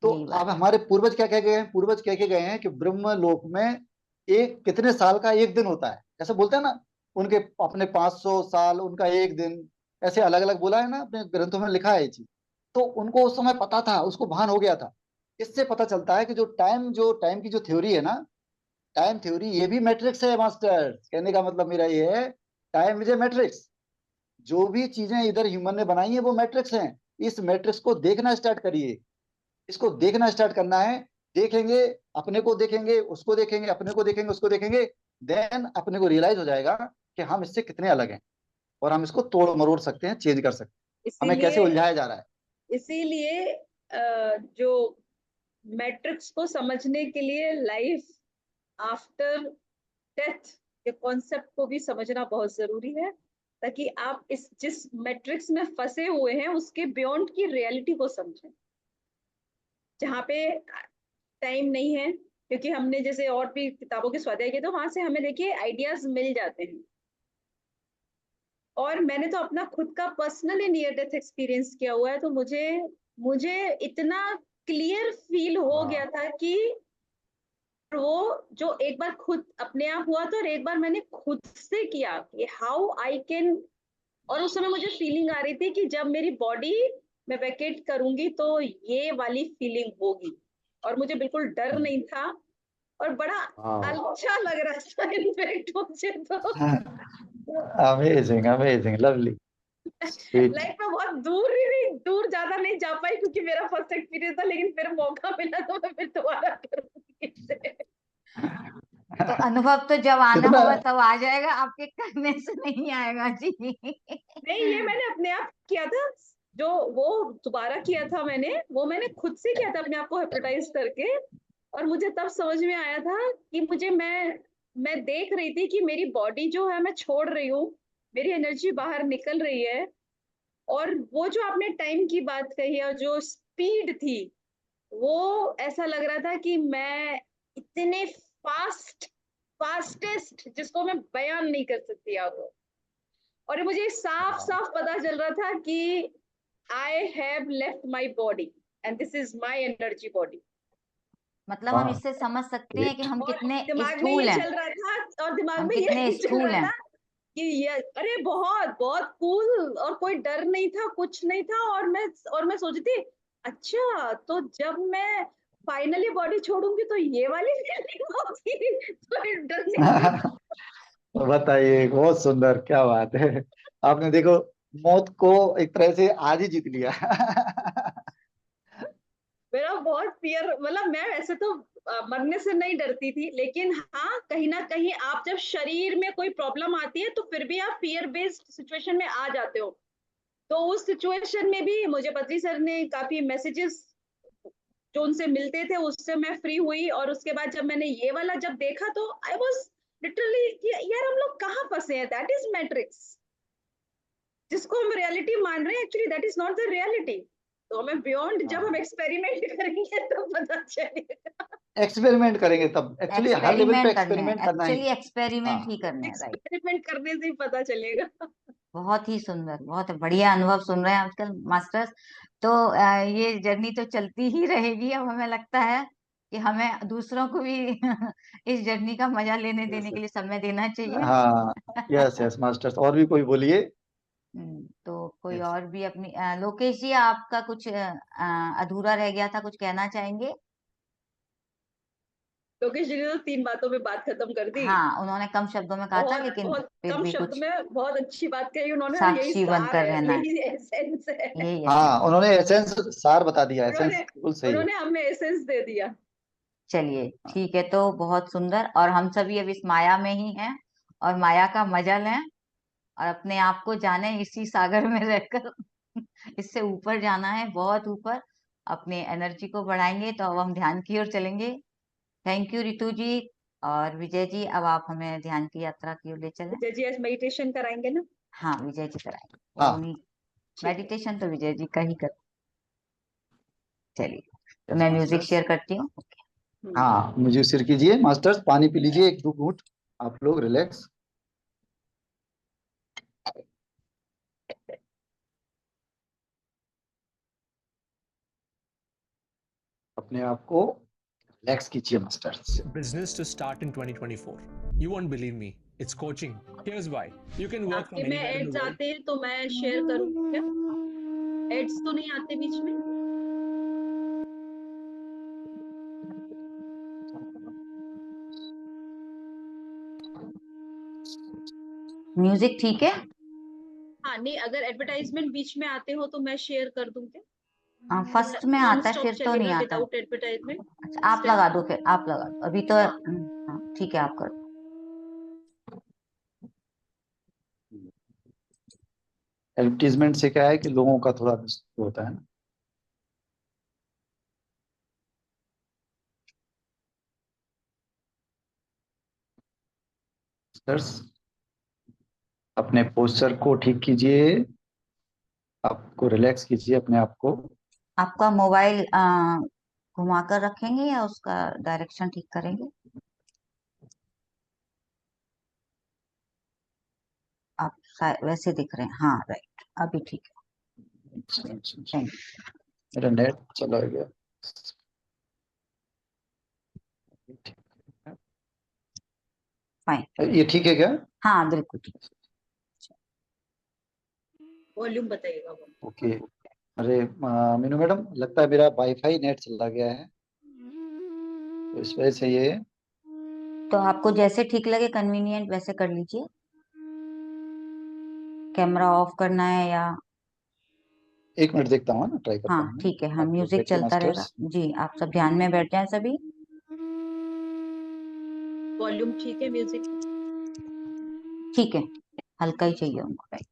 तो यही बात अब है। हमारे पूर्वज क्या कह गए हैं? पूर्वज कह के गए हैं कि ब्रह्म लोक में एक कितने साल का एक दिन होता है, ऐसे बोलते हैं ना। उनके अपने 500 साल, उनका एक दिन, ऐसे अलग अलग बोला है ना, अपने ग्रंथों में लिखा है ये चीज। तो उनको उस समय पता था, उसको भान हो गया था। इससे पता चलता है कि जो टाइम की जो थ्योरी है ना, टाइम थ्योरी ये भी मैट्रिक्स है मास्टर। कहने का मतलब मेरा ये है, टाइम इज ए मैट्रिक्स। जो भी चीजें इधर ह्यूमन ने बनाई है वो मैट्रिक्स हैं। इस मैट्रिक्स को देखना स्टार्ट करिए, इसको देखना स्टार्ट करना है। देखेंगे, अपने को देखेंगे, उसको देखेंगे, अपने को देखेंगे, उसको देखेंगे। देन अपने को रियलाइज हो जाएगा कि हम इससे कितने अलग हैं, और हम इसको तोड़ मरोड़ सकते हैं, चेंज कर सकते हैं। हमें कैसे इसीलिए उलझाया जा रहा है। इसीलिए जो मैट्रिक्स को समझने के लिए लाइफ आफ्टर डेथ के कॉन्सेप्ट को भी समझना बहुत जरूरी है, ताकि आप इस जिस मैट्रिक्स में फंसे हुए हैं उसके बियॉन्ड की रियलिटी को समझें, जहाँ पे टाइम नहीं है। क्योंकि हमने जैसे और भी किताबों के स्वाध्याय किए तो वहां से हमें देखिए आइडियाज मिल जाते हैं। और मैंने तो अपना खुद का पर्सनली नियर डेथ एक्सपीरियंस किया हुआ है, तो मुझे मुझे इतना क्लियर फील हो गया था कि वो जो एक बार खुद अपने आप हुआ था और एक बार मैंने खुद से किया कि हाउ आई कैन। और उस समय मुझे फीलिंग आ रही थी कि जब मेरी बॉडी मैं वैकेट करूंगी तो ये वाली फीलिंग होगी, और मुझे बिल्कुल डर नहीं था और बड़ा हाँ, अच्छा लग रहा था इनफैक्ट मुझे तो। Amazing amazing, lovely, sweet. Life में बहुत दूर ही नहीं, दूर ज्यादा नहीं जा पाई क्योंकि मेरा फर्स्ट एक्सपीरियंस था, लेकिन फिर मौका मिला तो मैं फिर दोबारा करूंगी इसे। तो अनुभव तो जब आना कितना होगा तब आ जाएगा, आपके करने से नहीं आएगा जी। नहीं, ये मैंने अपने आप किया था। जो वो दोबारा किया था मैंने, वो मैंने खुद से किया था अपने आप को हिप्नोटाइज करके। और मुझे तब समझ में आया था कि मैं देख रही थी कि मेरी बॉडी जो है मैं छोड़ रही हूँ, मेरी एनर्जी बाहर निकल रही है। और वो जो आपने टाइम की बात कही है और जो स्पीड थी, वो ऐसा लग रहा था कि मैं इतने फास्टेस्ट जिसको मैं बयान नहीं कर सकती आपको। और ये मुझे साफ साफ पता चल रहा था कि I have left my body and this is my energy body. मतलब हम वाह, इससे समझ सकते हैं कि ग्रेट। हम और कितने दिमाग में ये स्थूल हैं, चल रहा था, और दिमाग हम में कितने ये चल स्थूल रहा हैं। था कि ये अरे बहुत बहुत कूल, और कोई डर नहीं था, कुछ नहीं था। और मैं सोचती थी अच्छा तो जब मैं फाइनली बॉडी छोड़ूंगी तो ये वाली फीलिंग होगी तो डरने की। बताइए, बहुत सुंदर, क्या बात है। आपने देखो मौत को एक तरह से आज ही जीत लिया। मेरा बहुत फियर, मतलब मैं वैसे तो मरने से नहीं डरती थी, लेकिन हाँ कहीं ना कहीं आप जब शरीर में कोई प्रॉब्लम आती है तो फिर भी आप फियर बेस्ड सिचुएशन में आ जाते हो। तो उस सिचुएशन में भी मुझे पत्री सर ने काफी मैसेजेस जो उनसे मिलते थे उससे मैं फ्री हुई। और उसके बाद जब मैंने ये वाला जब देखा तो आई वाज लिटरली यार हम लोग कहाँ फंसे हैं, दैट इज मैट्रिक्स। जिसको हम रियलिटी मान रहे हैं actually that is not the reality. तो हमें बियॉन्ड जब हम एक्सपेरिमेंट करेंगे तो पता चलेगा। एक्सपेरिमेंट करेंगे तब, एक्चुअली हर लेवल पे एक्सपेरिमेंट करने हैं, एक्सपेरिमेंट करना ही। एक्चुअली एक्सपेरिमेंट हाँ, ही करने हैं, राइट। एक्सपेरिमेंट करने से ही पता चलेगा। बहुत ही सुंदर, बहुत बढ़िया अनुभव सुन रहे हैं आजकल मास्टर्स। तो ये जर्नी तो चलती ही रहेगी। अब हमें लगता है कि हमें दूसरों को भी इस जर्नी का मजा लेने देने के लिए समय देना चाहिए। हाँ, यस यस मास्टर्स, और भी कोई बोलिए। तो कोई Yes. और भी अपनी लोकेश जी, आपका कुछ अधूरा रह गया था, कुछ कहना चाहेंगे? लोकेश जी ने तो 3 बातों में बात खत्म कर दी। हाँ, उन्होंने कम शब्दों में कहा था, बहुत लेकिन बहुत फिर कम भी शब्द कुछ में बहुत अच्छी बात कही उन्होंने, और यही साक्षी सार बनकर है, रहना है, यही एसेंस है। यही हाँ, essence। उन्होंने एसेंस सार बता दिया, एसेंस उन्होंने बिल्कुल सही है। उन्होंने हमें एसेंस दे दिया। चलिए ठीक है, तो बहुत सुंदर, और हम सभी अब इस माया में ही हैं और माया का मजा लें और अपने आप को जाने, इसी सागर में रहकर इससे ऊपर जाना है, बहुत ऊपर। अपने एनर्जी को बढ़ाएंगे तो अब हम ध्यान की ओर चलेंगे। थैंक यू रितु जी और विजय जी, अब आप हमें ध्यान की यात्रा की ओर ले चलें। विजय जी आज मेडिटेशन कराएंगे ना? हाँ, विजय जी कराएंगे। हाँ, ठीक है। मेडिटेशन तो विजय जी का ही कर। चलिए, तो yes, मैं म्यूजिक मास्टर्स। शेयर करती हूँ। हाँ, मुझे सिर कीजिए मास्टर्स, पानी पी लीजिए 1-2 घूंट, आप लोग रिलैक्स। अपने आप को रिलैक्स कीजिए masters. Business to start in 2024. You won't believe me. It's coaching. Here's why. You can work आपके from में anywhere in aids the world. आते हैं तो मैं शेयर करूँ क्या? एड्स तो नहीं आते बीच में? म्यूजिक ठीक है? हाँ, नहीं, अगर एडवर्टाइजमेंट बीच में आते हो तो मैं शेयर कर दूं क्या? फर्स्ट में नॉन आता है, स्टॉप फिर तो नहीं चलेगा आता है। Without advertisement? अच्छा, आप लगा दो, फिर आप लगा दो अभी तो। हाँ। हाँ, ठीक है, आप करो। एडवर्टीजमेंट से क्या है कि लोगों का थोड़ा होता है ना। मास्टर्स, अपने पोस्चर को ठीक कीजिए, आपको रिलैक्स कीजिए अपने आप को। आपका मोबाइल घुमाकर रखेंगे या उसका डायरेक्शन ठीक करेंगे? आप वैसे दिख रहे हैं, हाँ राइट, अभी ठीक है। Thank you. मेरा नेट चला गया। फाइन। ये ठीक है क्या? हाँ बिल्कुल ठीक। वॉल्यूम बताइएगा वो। ओके। अरे मीनू मैडम, लगता है मेरा वाईफाई नेट चला गया है, तो इस वजह से ये। तो आपको जैसे ठीक लगे कन्वीनियंट वैसे कर लीजिए। कैमरा ऑफ करना है या? 1 मिनट देखता हूँ ना, ट्राई करता हाँ हूँ। ठीक है, हाँ, आप लोग म्यूजिक बैठिए चलता रहेगा मास्टर्स। जी। आप सब ध्यान में बैठ जाएं सभी। वॉल्यूम ठीक है म्यूजिक? ठीक है, हल्का ही चाहिए उनको, राइट।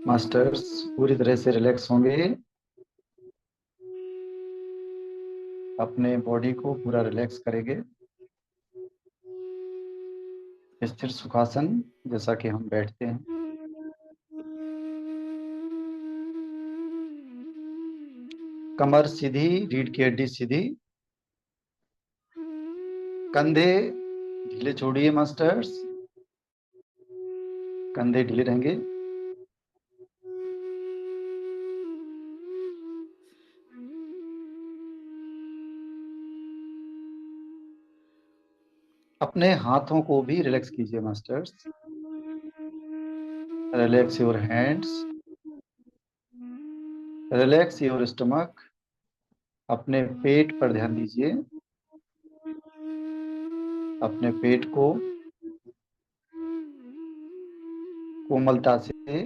मास्टर्स पूरी तरह से रिलैक्स होंगे, अपने बॉडी को पूरा रिलैक्स करेंगे। स्थिर सुखासन, जैसा कि हम बैठते हैं। कमर सीधी, रीढ़ की हड्डी सीधी, कंधे ढीले छोड़िए मास्टर्स, कंधे ढीले रहेंगे। अपने हाथों को भी रिलैक्स कीजिए masters. Relax your hands, relax your stomach. अपने पेट पर ध्यान दीजिए, अपने पेट को कोमलता से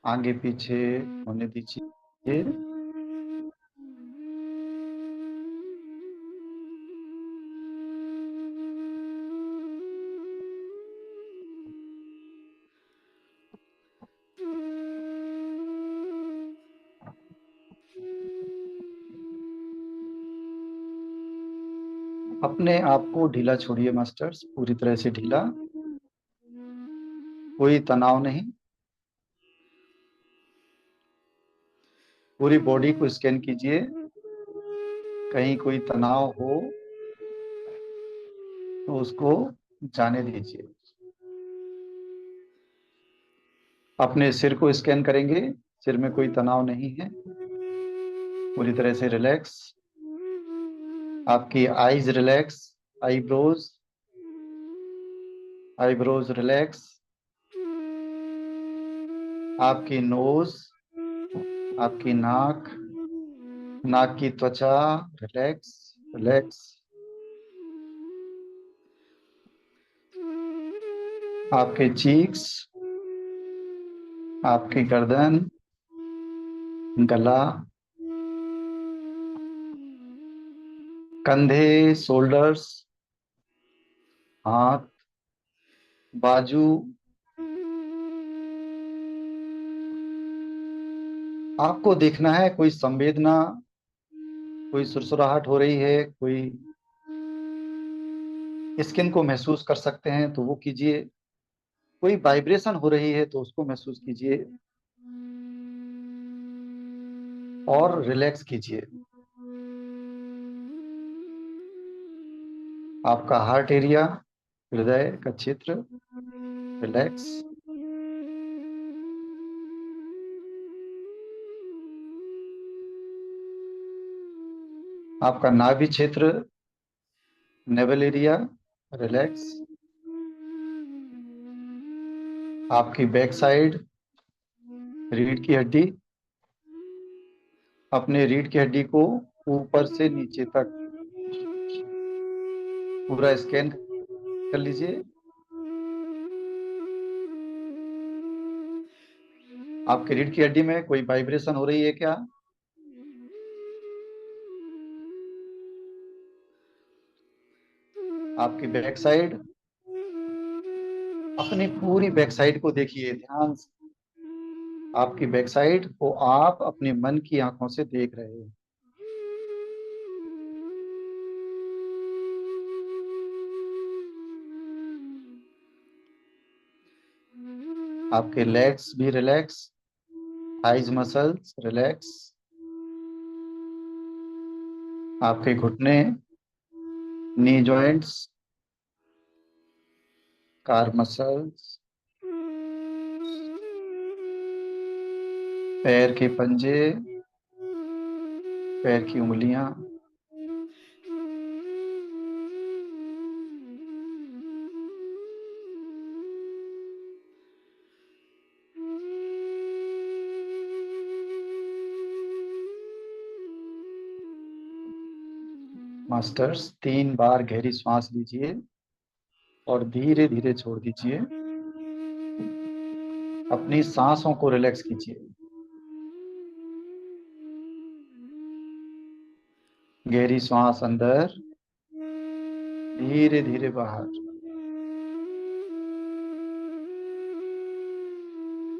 आगे पीछे होने दीजिए। अपने आप को ढीला छोड़िए मास्टर्स, पूरी तरह से ढीला, कोई तनाव नहीं। पूरी बॉडी को स्कैन कीजिए, कहीं कोई तनाव हो तो उसको जाने दीजिए। अपने सिर को स्कैन करेंगे, सिर में कोई तनाव नहीं है, पूरी तरह से रिलैक्स। आपकी eyes relax, eyebrows eyebrows relax. आपकी नोज, आपकी नाक, नाक की त्वचा रिलैक्स रिलैक्स। आपके चीक्स, आपकी गर्दन, गला, कंधे, शोल्डर्स, हाथ, बाजू। आपको देखना है कोई संवेदना, कोई सुरसुराहट हो रही है, कोई स्किन को महसूस कर सकते हैं तो वो कीजिए, कोई वाइब्रेशन हो रही है तो उसको महसूस कीजिए और रिलैक्स कीजिए। आपका हार्ट एरिया, हृदय का क्षेत्र रिलैक्स। आपका नाभि क्षेत्र, नेवल एरिया रिलैक्स। आपकी बैक साइड, रीढ़ की हड्डी, अपने रीढ़ की हड्डी को ऊपर से नीचे तक पूरा स्कैन कर लीजिए। आपकी रीढ़ की हड्डी में कोई वाइब्रेशन हो रही है क्या? आपकी बैक साइड, अपनी पूरी बैक साइड को देखिए ध्यान से। आपकी बैक साइड को आप अपने मन की आंखों से देख रहे हैं। आपके लेग्स भी रिलैक्स, थाइज मसल्स रिलैक्स। आपके घुटने, नी जॉइंट्स, कार मसल्स, पैर के पंजे, पैर की उंगलियां, मास्टर्स 3 बार गहरी सांस लीजिए और धीरे धीरे छोड़ दीजिए। अपनी सांसों को रिलैक्स कीजिए। गहरी सांस अंदर, धीरे धीरे बाहर।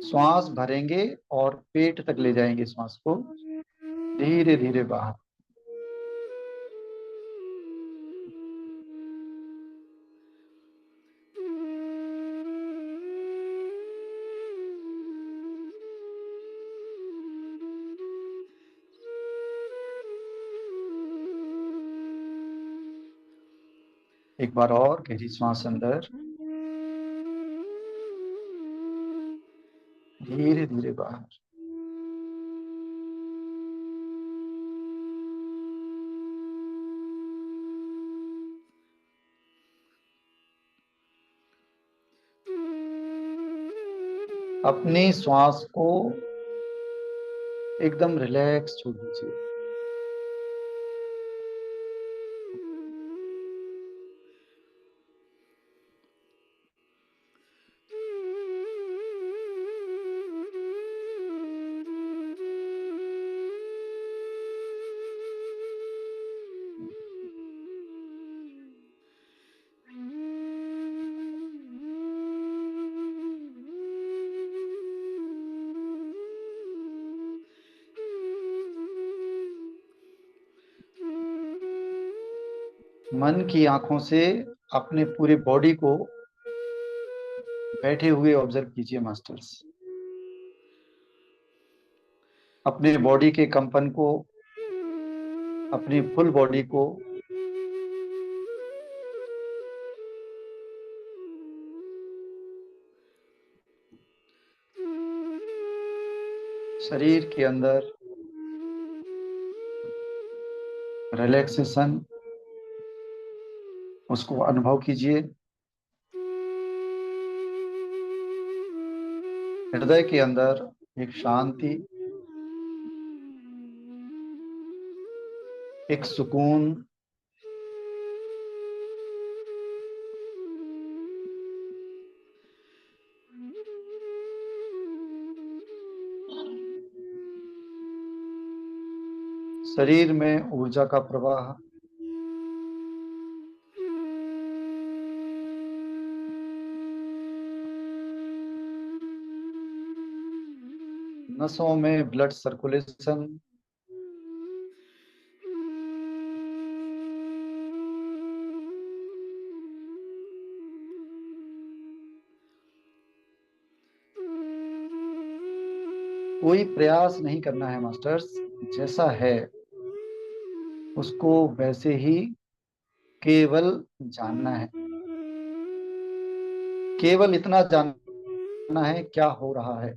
श्वास भरेंगे और पेट तक ले जाएंगे श्वास को, धीरे धीरे बाहर। एक बार और गहरी सांस अंदर, धीरे धीरे बाहर। अपनी श्वास को एकदम रिलैक्स छोड़ दीजिए। मन की आंखों से अपने पूरे बॉडी को बैठे हुए ऑब्जर्व कीजिए मास्टर्स। अपने बॉडी के कंपन को, अपनी फुल बॉडी को शरीर के अंदर रिलैक्सेशन, उसको अनुभव कीजिए। हृदय के अंदर एक शांति, एक सुकून, शरीर में ऊर्जा का प्रवाह, नसों में ब्लड सर्कुलेशन, कोई प्रयास नहीं करना है मास्टर्स। जैसा है उसको वैसे ही केवल जानना है। केवल इतना जानना है क्या हो रहा है,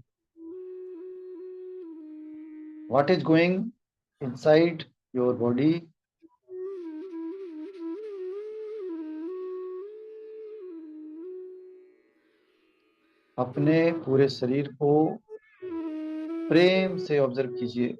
what is going inside your body. अपने पूरे शरीर को प्रेम से ऑब्जर्व कीजिए।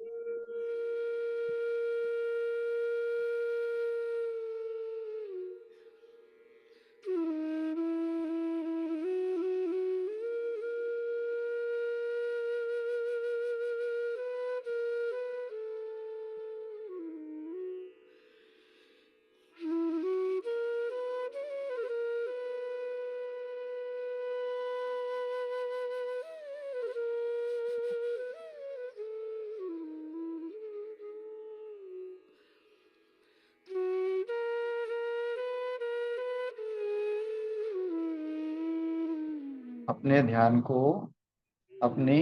अपने ध्यान को अपनी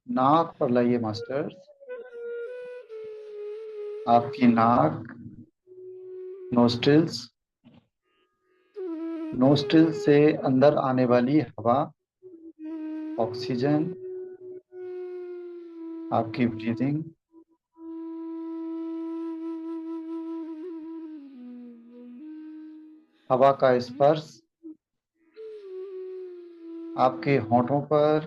नाक पर लाइए मास्टर्स। आपकी नाक, नोस्ट्रिल्स, नोस्ट्रिल से अंदर आने वाली हवा, ऑक्सीजन, आपकी ब्रीदिंग, हवा का स्पर्श आपके होंठों पर,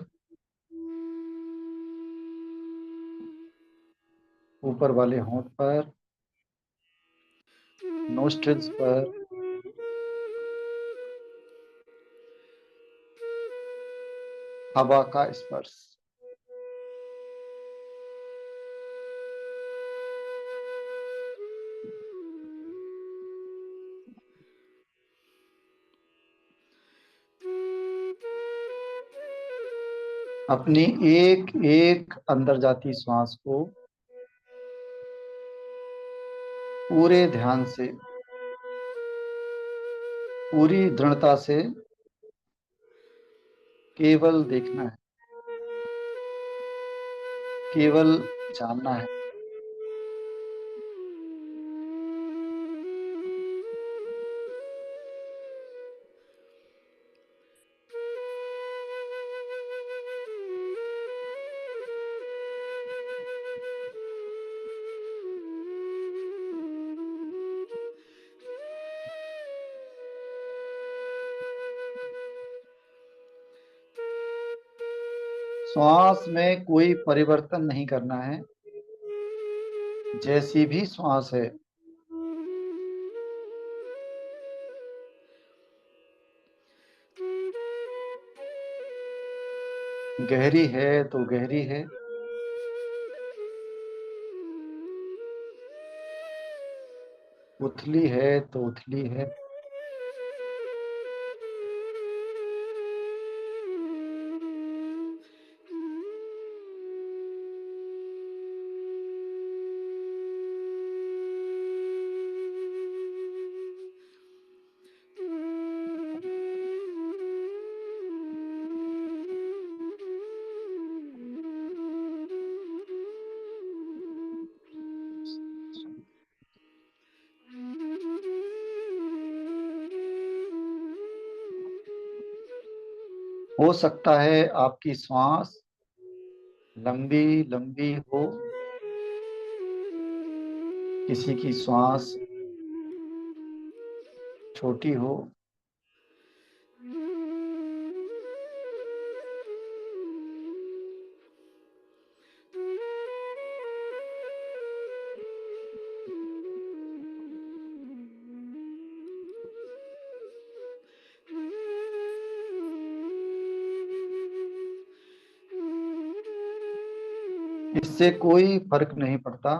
ऊपर वाले होंठ पर, नोस्ट्रिल्स पर, हवा का स्पर्श। अपनी एक एक अंदर जाती श्वास को पूरे ध्यान से, पूरी दृढ़ता से केवल देखना है, केवल जानना है। श्वास में कोई परिवर्तन नहीं करना है। जैसी भी श्वास है, गहरी है तो गहरी है, उथली है तो उथली है। हो सकता है आपकी श्वास लंबी लंबी हो, किसी की श्वास छोटी हो। इससे कोई फर्क नहीं पड़ता,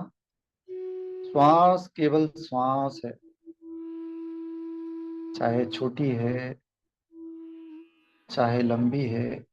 श्वास केवल श्वास है, चाहे छोटी है चाहे लंबी है।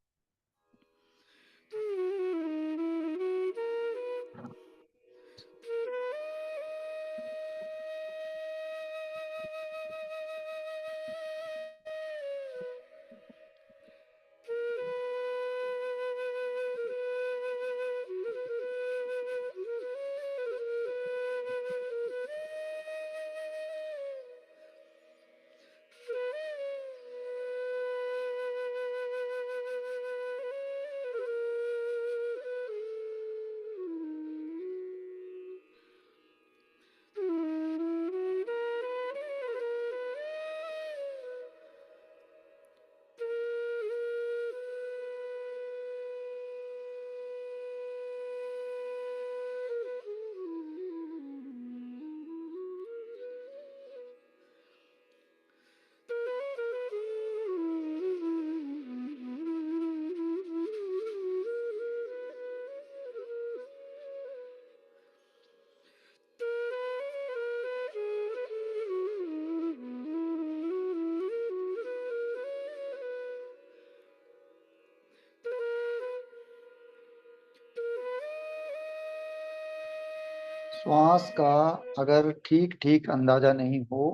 श्वास का अगर ठीक ठीक अंदाजा नहीं हो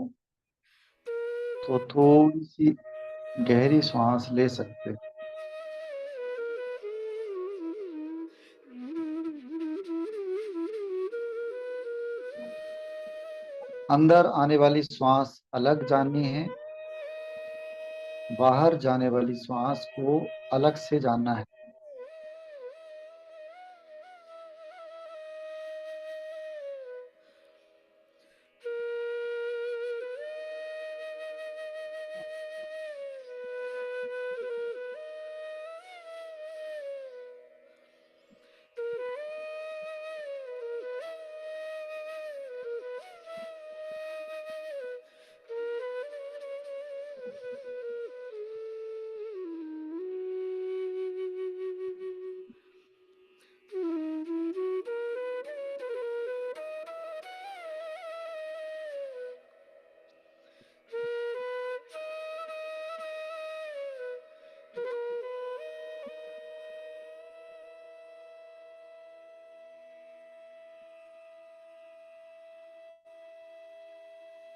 तो थोड़ी सी गहरी सांस ले सकते हैं। अंदर आने वाली श्वास अलग जाननी है, बाहर जाने वाली श्वास को अलग से जानना है।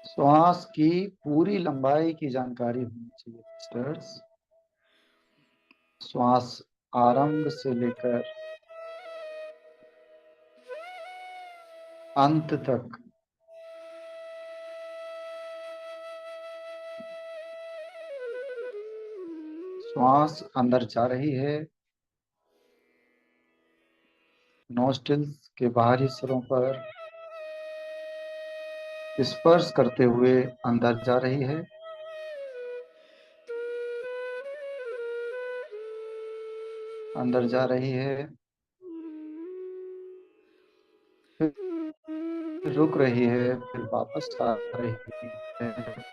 श्वास की पूरी लंबाई की जानकारी होनी चाहिए सिस्टर्स। श्वास आरंभ से लेकर अंत तक श्वास अंदर जा रही है, नोस्ट्रिल्स के बाहरी सिरों पर स्पर्श करते हुए अंदर जा रही है, अंदर जा रही है, फिर रुक रही है, फिर वापस आ रही है।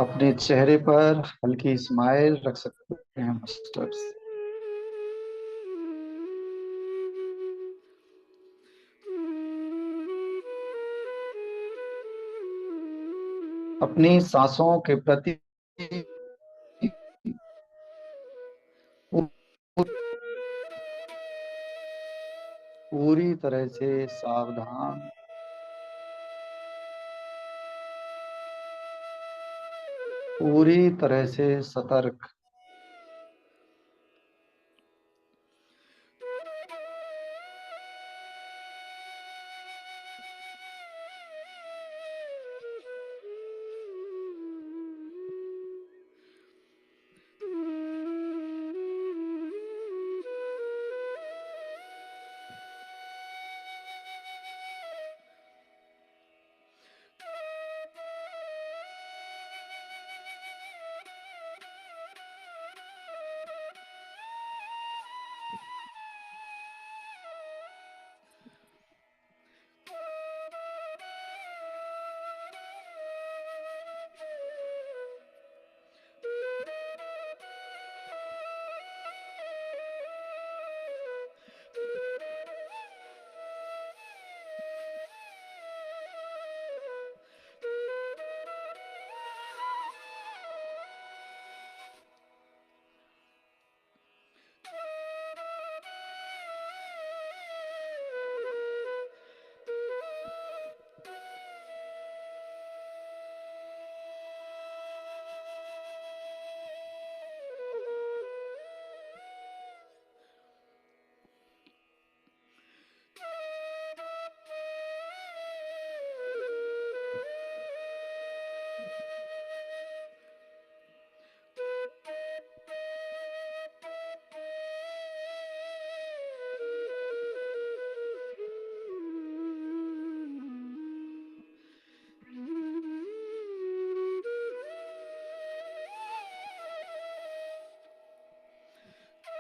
अपने चेहरे पर हल्की स्माइल रख सकते हैं मास्टर्स। अपनी सांसों के प्रति पूरी तरह से सावधान, पूरी तरह से सतर्क।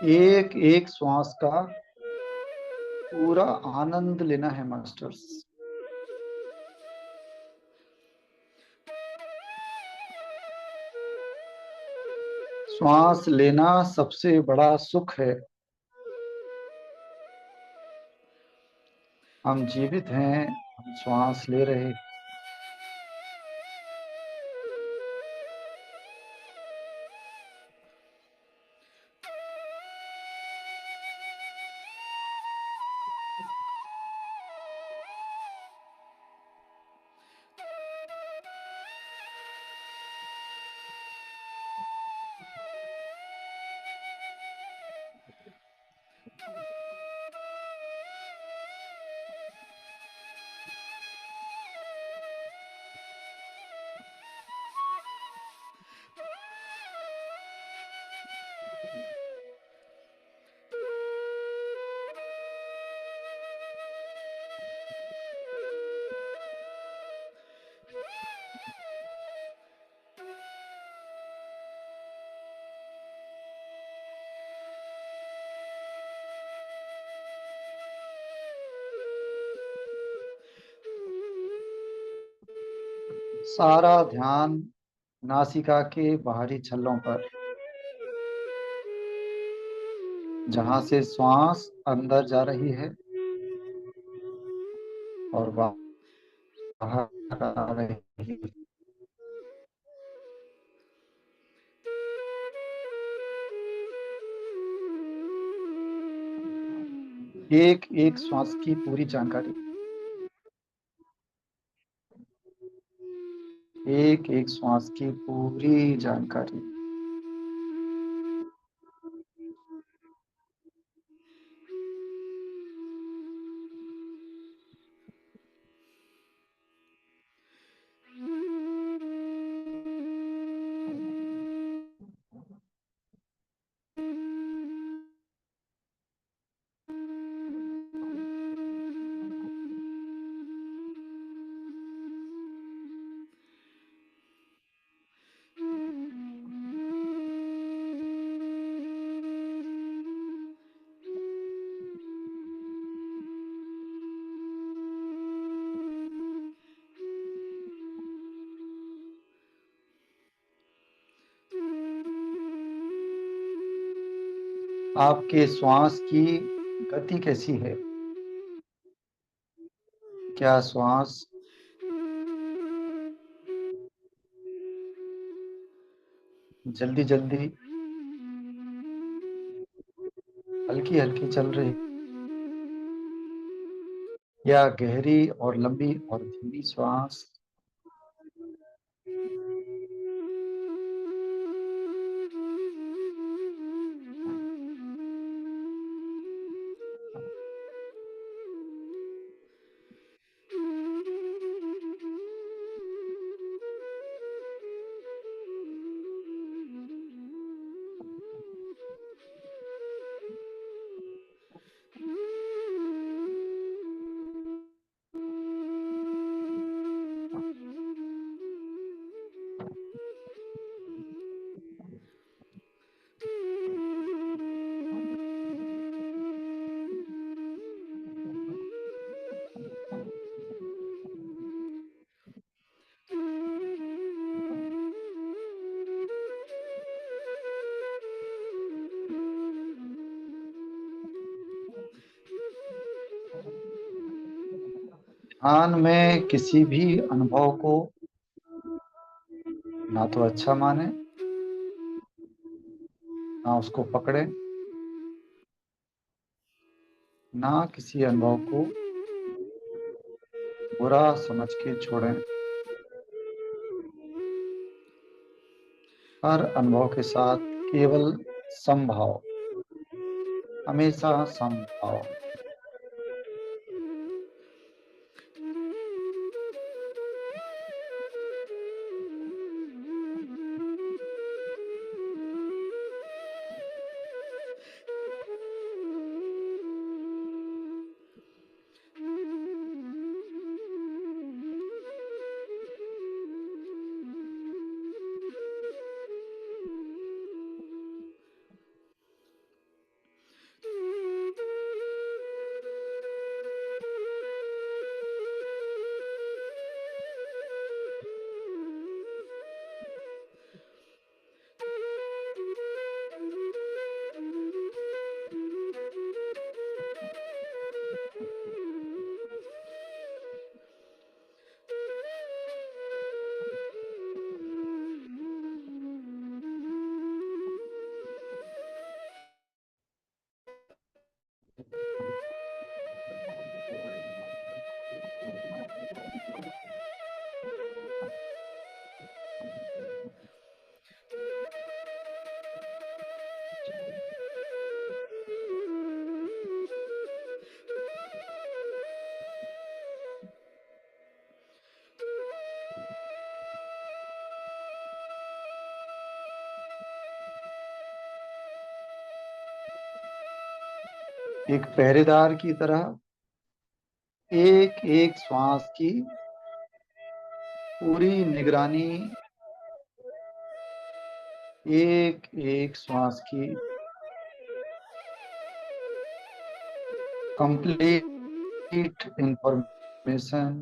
एक एक श्वास का पूरा आनंद लेना है मास्टर्स। श्वास लेना सबसे बड़ा सुख है। हम जीवित हैं, हम श्वास ले रहे हैं। सारा ध्यान नासिका के बाहरी छल्लों पर, जहां से श्वास अंदर जा रही है और बाहर आ रही है। एक एक श्वास की पूरी जानकारी, एक एक श्वास की पूरी जानकारी। आपके श्वास की गति कैसी है? क्या श्वास जल्दी जल्दी, हल्की हल्की चल रही, या गहरी और लंबी और धीमी श्वास। ध्यान में किसी भी अनुभव को ना तो अच्छा माने, ना उसको पकड़े, ना किसी अनुभव को बुरा समझ के छोड़ें। हर अनुभव के साथ केवल समभाव, हमेशा समभाव। एक पहरेदार की तरह एक एक श्वास की पूरी निगरानी, एक एक श्वास की कंप्लीट इंफॉर्मेशन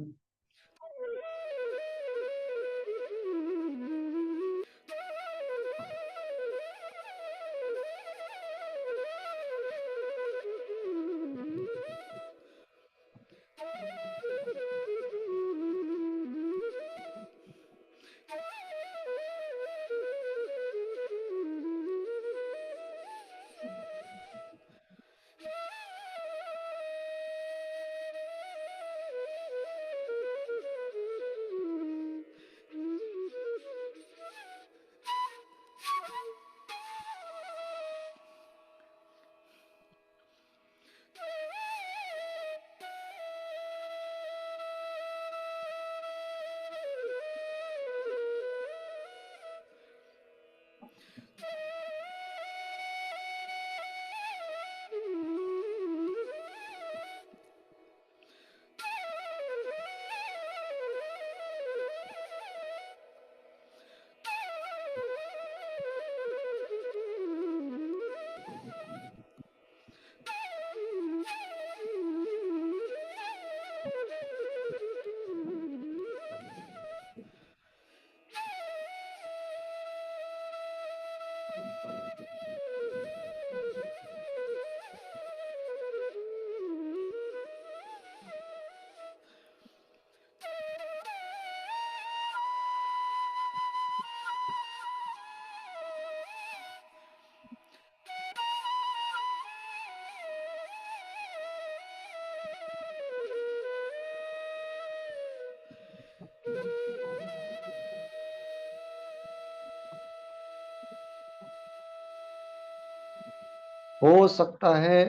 हो सकता है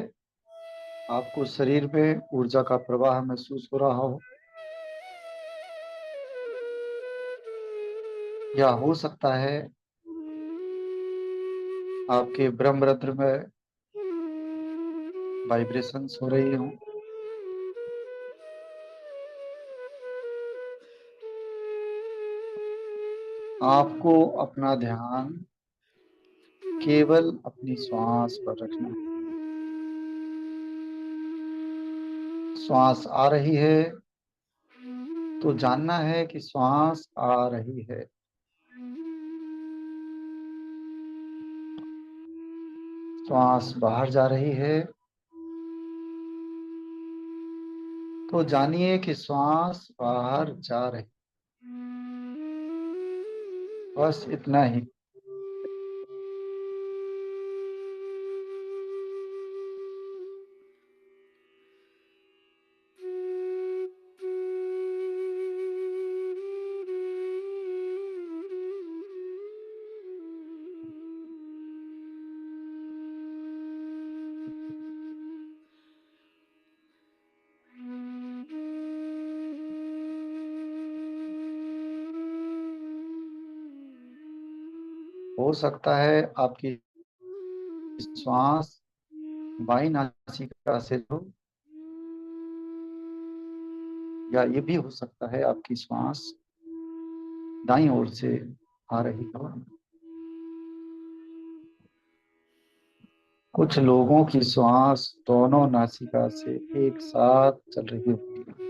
आपको शरीर में ऊर्जा का प्रवाह महसूस हो रहा हो, या हो सकता है आपके ब्रह्मरंध्र में वाइब्रेशंस हो रही हो। आपको अपना ध्यान केवल अपनी श्वास पर रखना है। श्वास आ रही है तो जानना है कि श्वास आ रही है। श्वास बाहर जा रही है तो जानिए कि श्वास बाहर जा रही। बस इतना ही। हो सकता है आपकी श्वास बाई नासिका से हो, या ये भी हो सकता है आपकी श्वास दाईं ओर से आ रही हो। कुछ लोगों की श्वास दोनों नासिका से एक साथ चल रही होती है।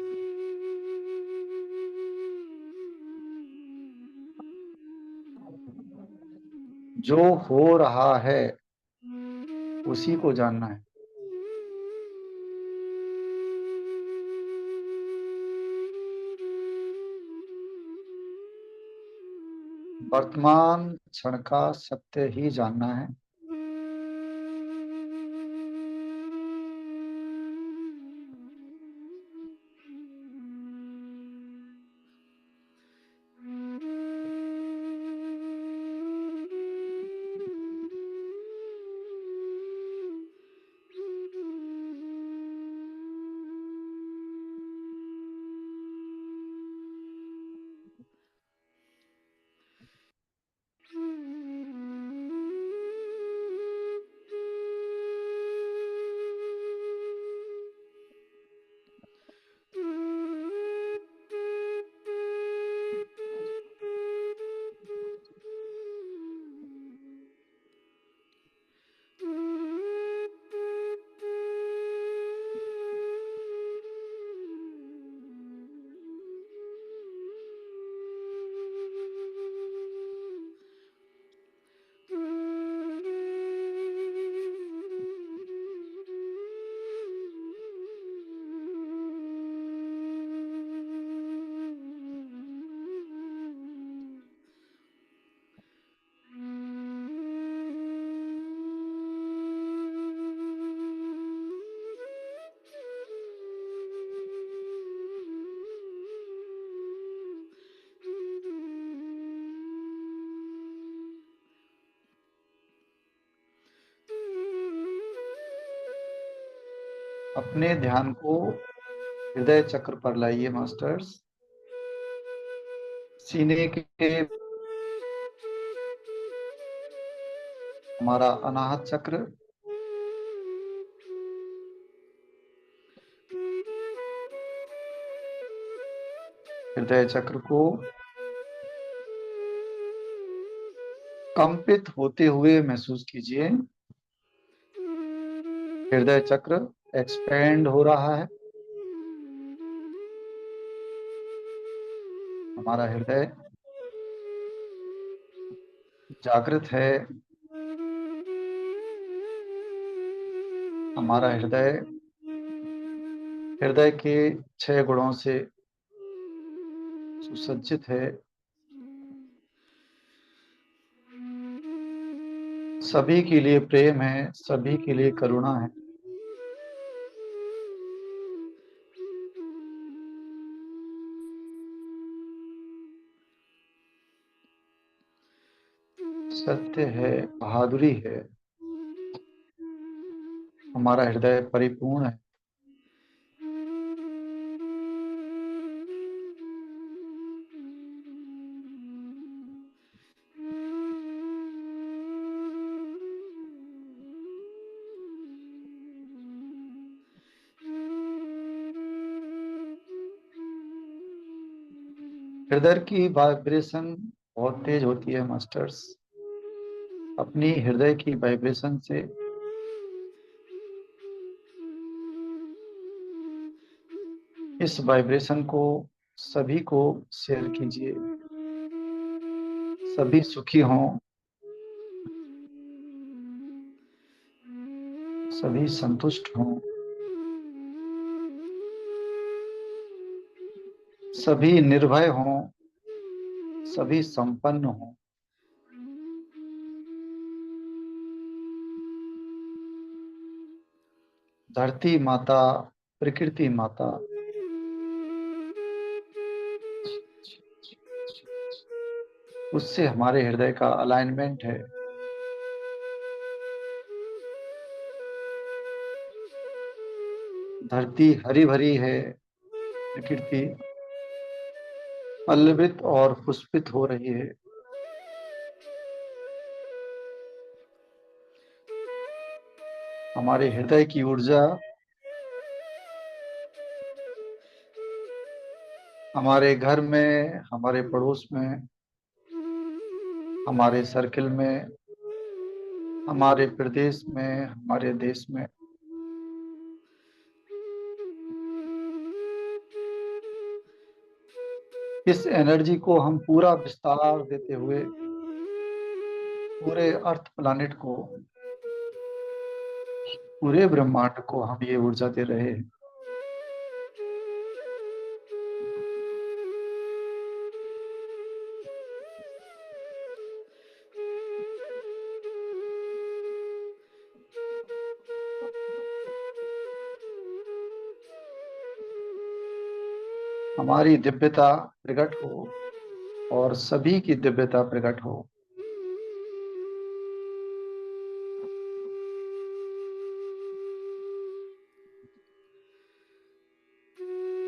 जो हो रहा है उसी को जानना है। वर्तमान क्षण का सत्य ही जानना है। अपने ध्यान को हृदय चक्र पर लाइए मास्टर्स। सीने के हमारा अनाहत चक्र, हृदय चक्र को कंपित होते हुए महसूस कीजिए। हृदय चक्र एक्सपेंड हो रहा है। हमारा हृदय जागृत है। हमारा हृदय हृदय के 6 गुणों से सुसज्जित है। सभी के लिए प्रेम है, सभी के लिए करुणा है। सत्य है, बहादुरी है, हमारा हृदय परिपूर्ण है। हृदय की वाइब्रेशन बहुत तेज होती है मास्टर्स। अपनी हृदय की वाइब्रेशन से इस वाइब्रेशन को सभी को शेयर कीजिए। सभी सुखी हों, सभी संतुष्ट हों, सभी निर्भय हों, सभी संपन्न हों। धरती माता, प्रकृति माता, उससे हमारे हृदय का अलाइनमेंट है। धरती हरी भरी है, प्रकृति पल्लवित और पुष्पित हो रही है। हमारे हृदय की ऊर्जा हमारे घर में, हमारे पड़ोस में, हमारे सर्किल में, हमारे प्रदेश में, हमारे देश में इस एनर्जी को हम पूरा विस्तार देते हुए पूरे अर्थ प्लानिट को, पूरे ब्रह्मांड को हम ये ऊर्जा दे रहे हैं। हमारी दिव्यता प्रकट हो और सभी की दिव्यता प्रकट हो।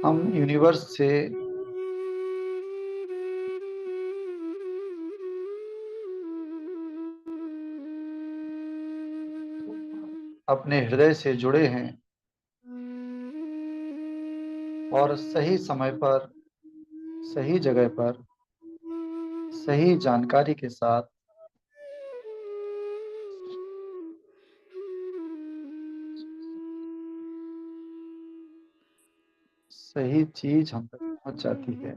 हम यूनिवर्स से अपने हृदय से जुड़े हैं और सही समय पर, सही जगह पर, सही जानकारी के साथ सही चीज हम तक पहुंच जाती है।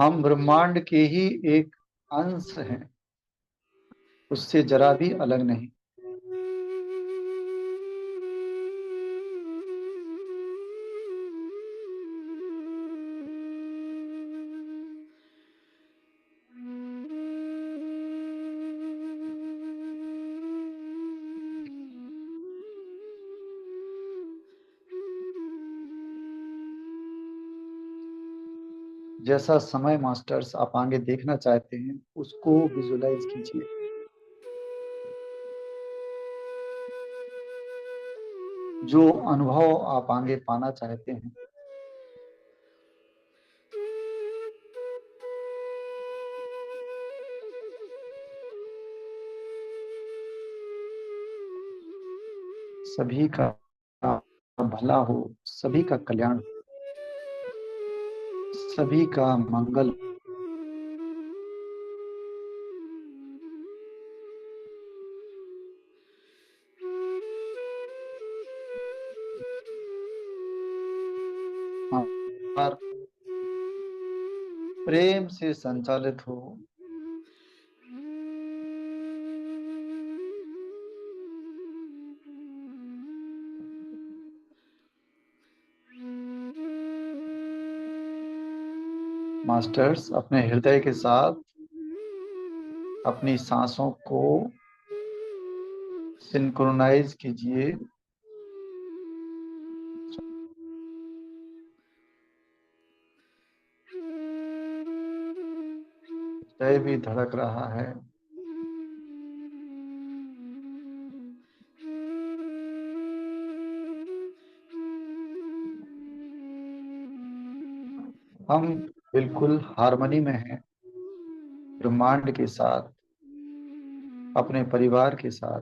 हम ब्रह्मांड के ही एक अंश हैं, उससे जरा भी अलग नहीं। जैसा समय मास्टर्स आप आगे देखना चाहते हैं उसको विजुलाइज कीजिए। जो अनुभव आप आगे पाना चाहते हैं सभी का भला हो, सभी का कल्याण हो, सभी का मंगल। और प्रेम से संचालित हो। मास्टर्स अपने हृदय के साथ अपनी सांसों को सिंक्रोनाइज कीजिए। हृदय भी धड़क रहा है। हम बिल्कुल हार्मनी में हैं, ब्रह्मांड के साथ, अपने परिवार के साथ,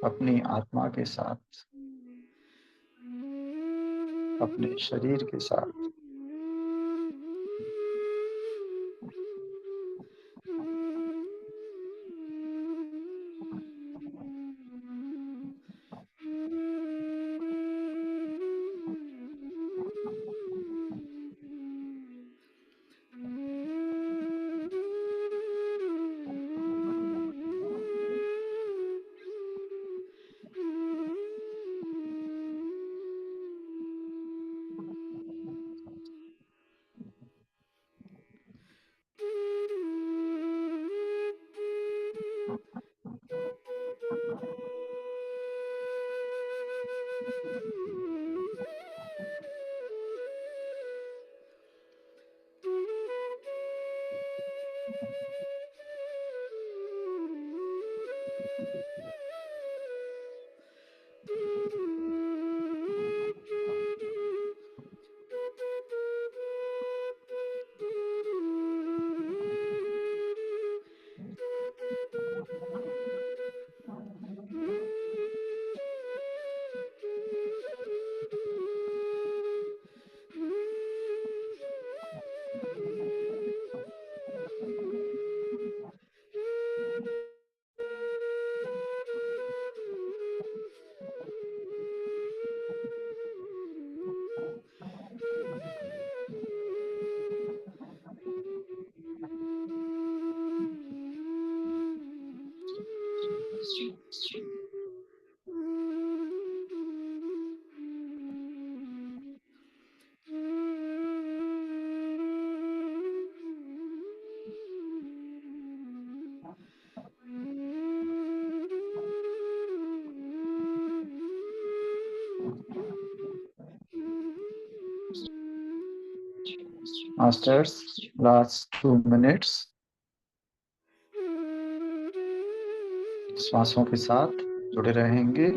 अपनी आत्मा के साथ, अपने शरीर के साथ। Masters, last 2 minutes श्वासों के साथ जुड़े रहेंगे।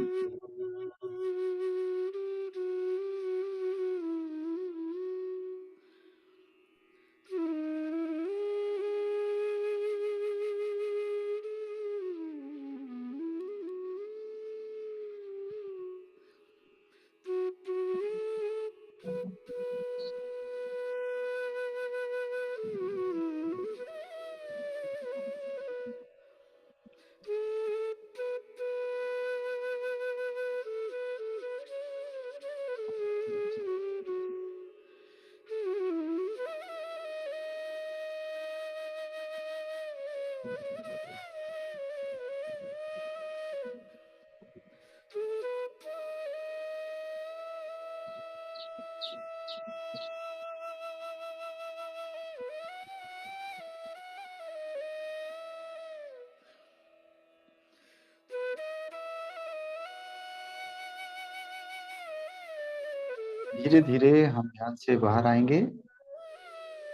धीरे धीरे हम ध्यान से बाहर आएंगे।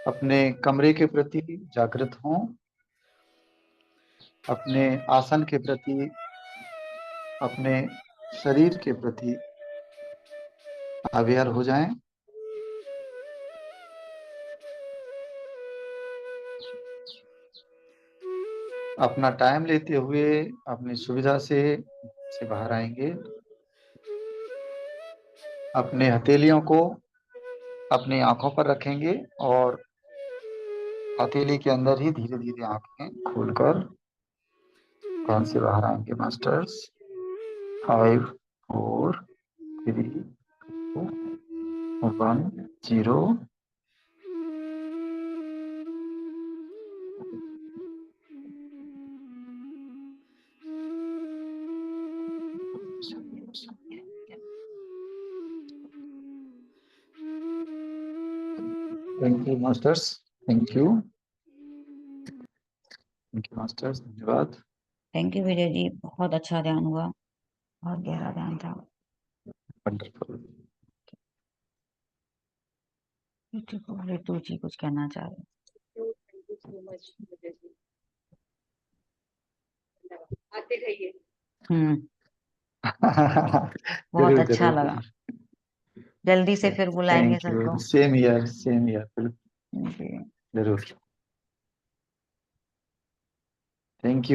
अपने कमरे के प्रति जागृत हों, अपने आसन के प्रति, अपने शरीर के प्रति अवेयर हो जाएं। अपना टाइम लेते हुए अपनी सुविधा से बाहर आएंगे। अपने हथेलियों को अपनी आंखों पर रखेंगे और हथेली के अंदर ही धीरे धीरे आंखें खोलकर ध्यान से बाहर आएंगे। Masters 5 4 3 2 1 0। Thank you, Masters. Thank you. Masters, धन्यवाद। थैंक यू विजय जी, बहुत अच्छा ध्यान हुआ, बहुत गहरा ध्यान था। वंडरफुल। ऋतु जी कुछ कहना चाह रहे हैं? Thank you so much Vijay ji, धन्यवाद। आते रहिए। बहुत जरूर अच्छा जरूर लगा, जल्दी से फिर बुलाएंगे थैंक यू, सबको। सेम ईयर, सेम ईयर, जी। जरूर। Thank you.